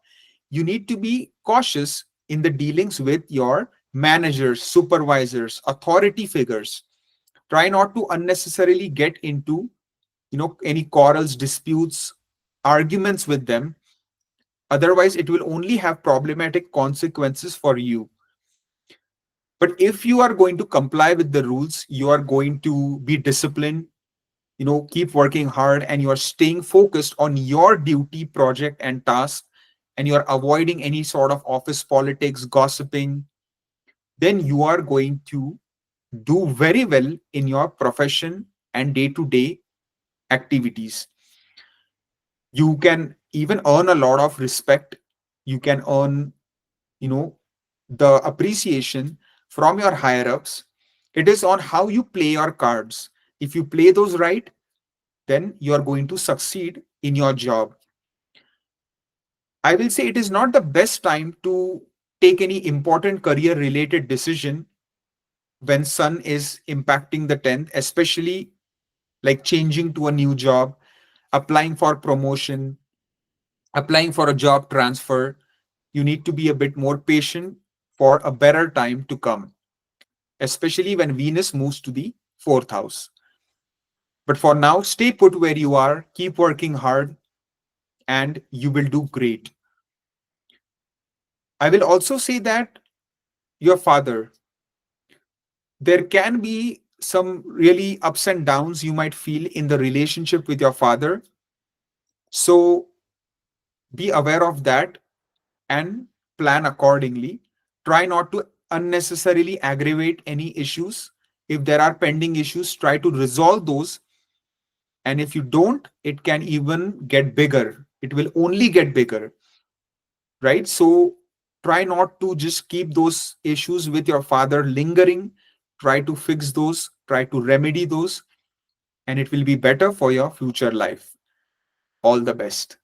[SPEAKER 1] You need to be cautious in the dealings with your managers, supervisors, authority figures. Try not to unnecessarily get into any quarrels, disputes, arguments with them. Otherwise it will only have problematic consequences for you. But if you are going to comply with the rules, you are going to be disciplined, keep working hard, and you are staying focused on your duty, project, and task, and you are avoiding any sort of office politics, gossiping, then you are going to do very well in your profession and day to day activities. You can even earn a lot of respect. You can earn, you know, the appreciation from your higher ups. It is on how you play your cards. If you play those right, then you are going to succeed in your job. I will say it is not the best time to take any important career related decision when sun is impacting the 10th, especially like changing to a new job, applying for promotion, applying for a job transfer. You need to be a bit more patient for a better time to come, especially when Venus moves to the fourth house. But for now, stay put where you are, keep working hard, and you will do great. I will also say that your father, there can be some really ups and downs you might feel in the relationship with your father. So be aware of that and plan accordingly. Try not to unnecessarily aggravate any issues. If there are pending issues, try to resolve those. And if you don't, it can even get bigger. It will only get bigger, right? So try not to just keep those issues with your father lingering. Try to fix those, try to remedy those, and it will be better for your future life. All the best.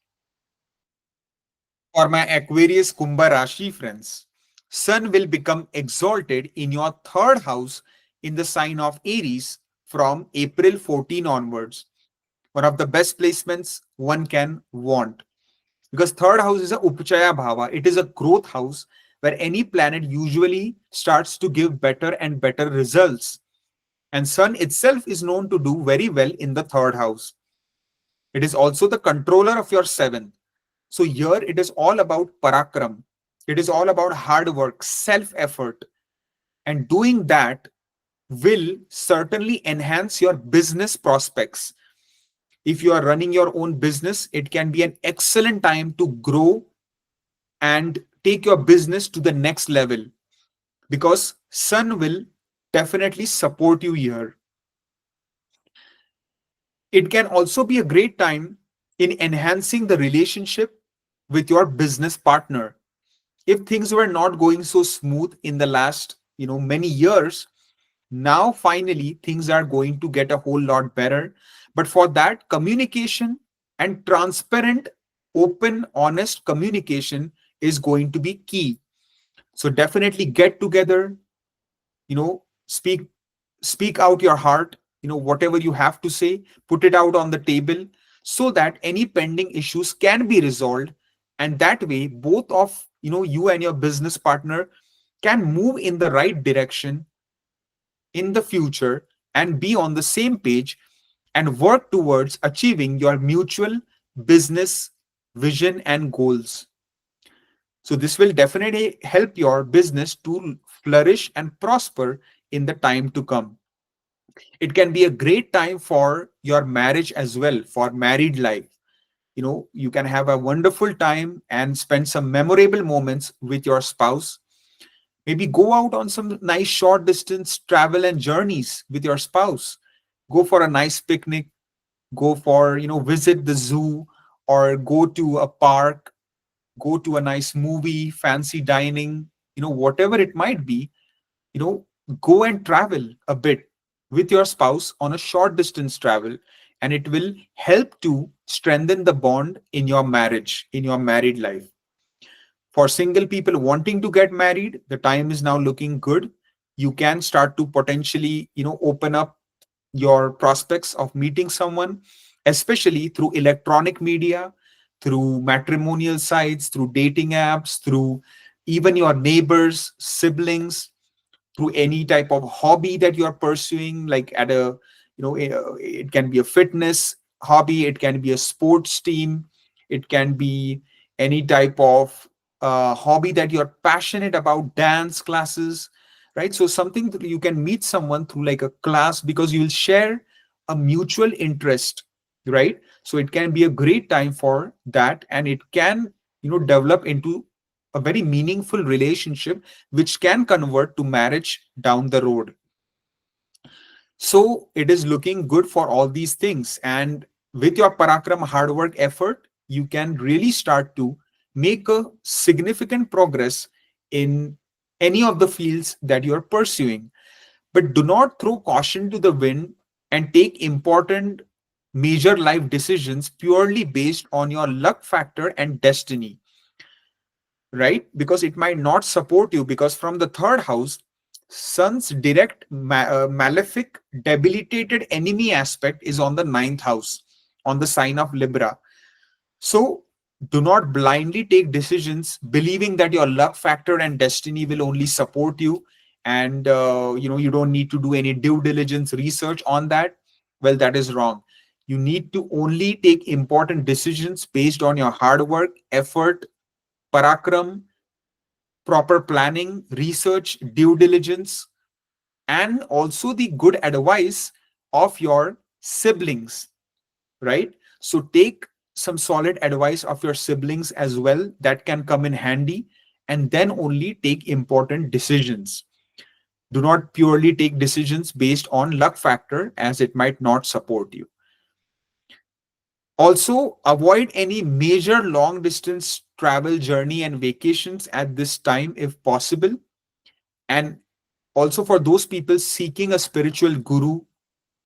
[SPEAKER 1] For my Aquarius Kumbha Rashi friends, Sun will become exalted in your third house in the sign of Aries from April 14 onwards. One of the best placements one can want. Because third house is a Upachaya Bhava, it is a growth house where any planet usually starts to give better and better results. And Sun itself is known to do very well in the third house. It is also the controller of your seventh. So here it is all about parakram. It is all about hard work, self effort. And doing that will certainly enhance your business prospects. If you are running your own business, it can be an excellent time to grow and take your business to the next level because Sun will definitely support you here. It can also be a great time in enhancing the relationship with your business partner. If things were not going so smooth in the last, many years, now finally things are going to get a whole lot better. But for that, communication and transparent, open, honest communication is going to be key. So definitely get together, speak out your heart, whatever you have to say, put it out on the table so that any pending issues can be resolved. And that way both of you and your business partner can move in the right direction in the future and be on the same page and work towards achieving your mutual business vision and goals. So, this will definitely help your business to flourish and prosper in the time to come. It can be a great time for your marriage as well, for married life. You can have a wonderful time and spend some memorable moments with your spouse. Maybe go out on some nice short distance travel and journeys with your spouse. Go for a nice picnic, go for, visit the zoo, or go to a park, go to a nice movie, fancy dining, whatever it might be. you know Go and travel a bit with your spouse on a short distance travel, and it will help to strengthen the bond in your marriage, in your married life. For single people wanting to get married, the time is now looking good. You can start to potentially, open up your prospects of meeting someone, especially through electronic media, through matrimonial sites, through dating apps, through even your neighbors, siblings, through any type of hobby that you are pursuing, like at a, it can be a fitness hobby, it can be a sports team, it can be any type of hobby that you're passionate about, dance classes, right? So something that you can meet someone through like a class, because you will share a mutual interest, right? So it can be a great time for that, and it can, develop into a very meaningful relationship, which can convert to marriage down the road. So it is looking good for all these things. And with your Parakram hard work effort, you can really start to make a significant progress in any of the fields that you're pursuing. But do not throw caution to the wind and take important major life decisions purely based on your luck factor and destiny, right? Because it might not support you, because from the third house, Sun's direct malefic debilitated enemy aspect is on the ninth house, on the sign of Libra. So do not blindly take decisions believing that your luck factor and destiny will only support you, and you don't need to do any due diligence research on that. Well, that is wrong. You need to only take important decisions based on your hard work, effort, parakram, proper planning, research, due diligence, and also the good advice of your siblings, right? So take some solid advice of your siblings as well, that can come in handy, and then only take important decisions. Do not purely take decisions based on luck factor, as it might not support you. Also, avoid any major long distance travel journey and vacations at this time if possible. And also for those people seeking a spiritual guru,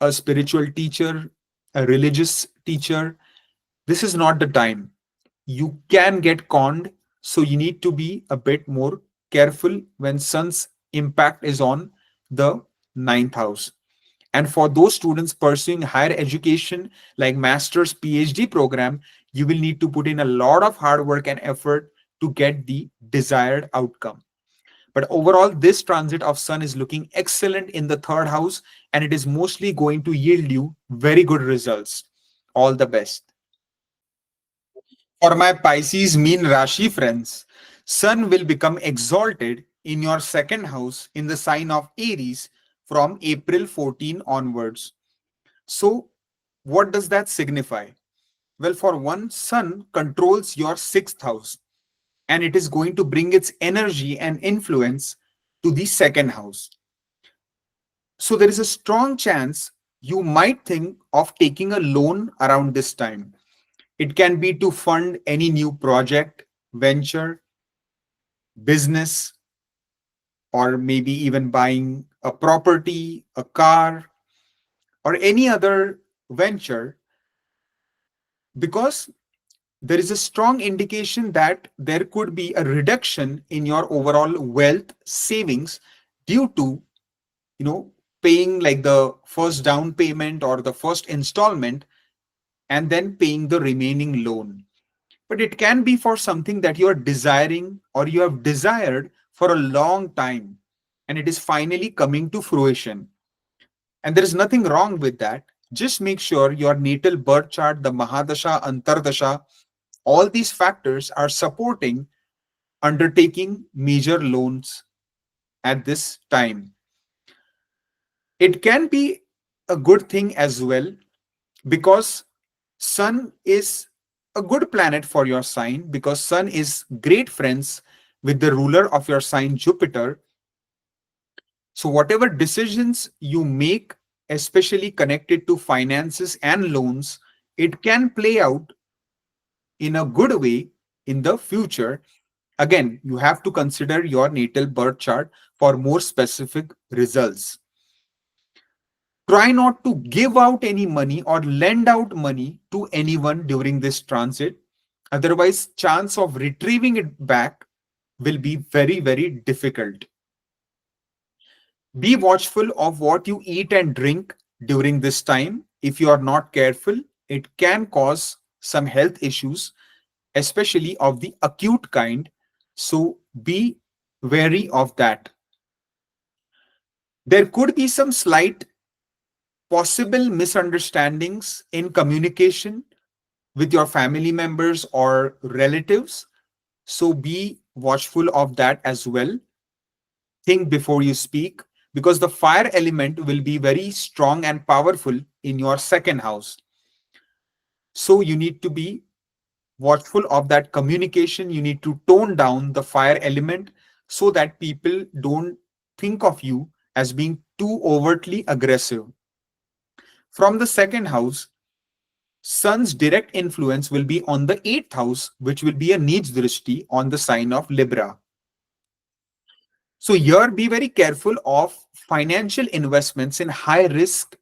[SPEAKER 1] a spiritual teacher, a religious teacher, this is not the time. You can get conned, so you need to be a bit more careful when Sun's impact is on the ninth house. And for those students pursuing higher education like master's PhD program, you will need to put in a lot of hard work and effort to get the desired outcome. But overall, this transit of Sun is looking excellent in the third house, and it is mostly going to yield you very good results. All the best. For my Pisces Meen Rashi friends, Sun will become exalted in your second house in the sign of Aries from April 14 onwards. So, what does that signify? Well, for one, Sun controls your sixth house, and it is going to bring its energy and influence to the second house. So there is a strong chance you might think of taking a loan around this time. It can be to fund any new project, venture, business, or maybe even buying a property, a car, or any other venture, because there is a strong indication that there could be a reduction in your overall wealth savings due to, you know, paying like the first down payment or the first installment, and then paying the remaining loan. But it can be for something that you are desiring or you have desired for a long time, and it is finally coming to fruition. And there is nothing wrong with that. Just make sure your natal birth chart, the Mahadasha, Antardasha, all these factors are supporting undertaking major loans at this time. It can be a good thing as well because Sun is a good planet for your sign, because Sun is great friends with the ruler of your sign, Jupiter. So, whatever decisions you make, especially connected to finances and loans, it can play out in a good way in the future. Again, you have to consider your natal birth chart for more specific results. Try not to give out any money or lend out money to anyone during this transit. Otherwise, chance of retrieving it back will be very, very difficult. Be watchful of what you eat and drink during this time. If you are not careful, it can cause some health issues, especially of the acute kind. So be wary of that. There could be some slight possible misunderstandings in communication with your family members or relatives. So be watchful of that as well. Think before you speak, because the fire element will be very strong and powerful in your second house. So you need to be watchful of that communication. You need to tone down the fire element so that people don't think of you as being too overtly aggressive. From the second house, Sun's direct influence will be on the eighth house, which will be a Neej Drishti on the sign of Libra. So here, be very careful of financial investments in high risk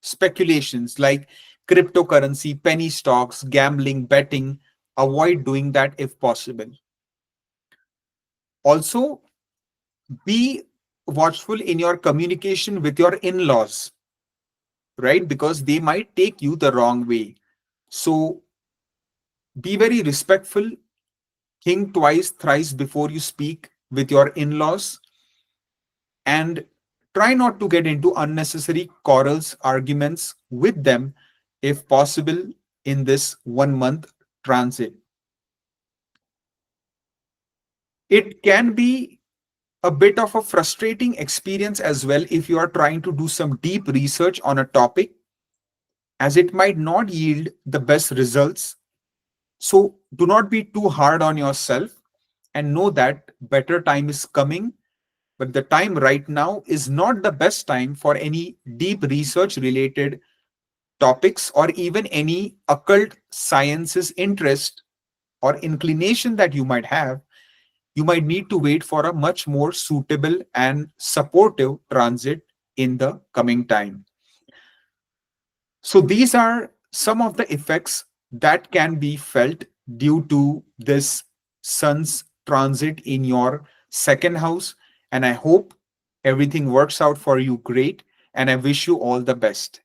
[SPEAKER 1] speculations like cryptocurrency, penny stocks, gambling, betting. Avoid doing that if possible. Also, be watchful in your communication with your in-laws, right? Because they might take you the wrong way. So be very respectful. Think twice, thrice before you speak with your in-laws, and try not to get into unnecessary quarrels, arguments with them if possible in this 1 month transit. It can be a bit of a frustrating experience as well if you are trying to do some deep research on a topic, as it might not yield the best results. So do not be too hard on yourself, and know that better time is coming. But the time right now is not the best time for any deep research related topics or even any occult sciences interest or inclination that you might have. You might need to wait for a much more suitable and supportive transit in the coming time. So, these are some of the effects that can be felt due to this Sun's transit in your second house. And I hope everything works out for you great. And I wish you all the best.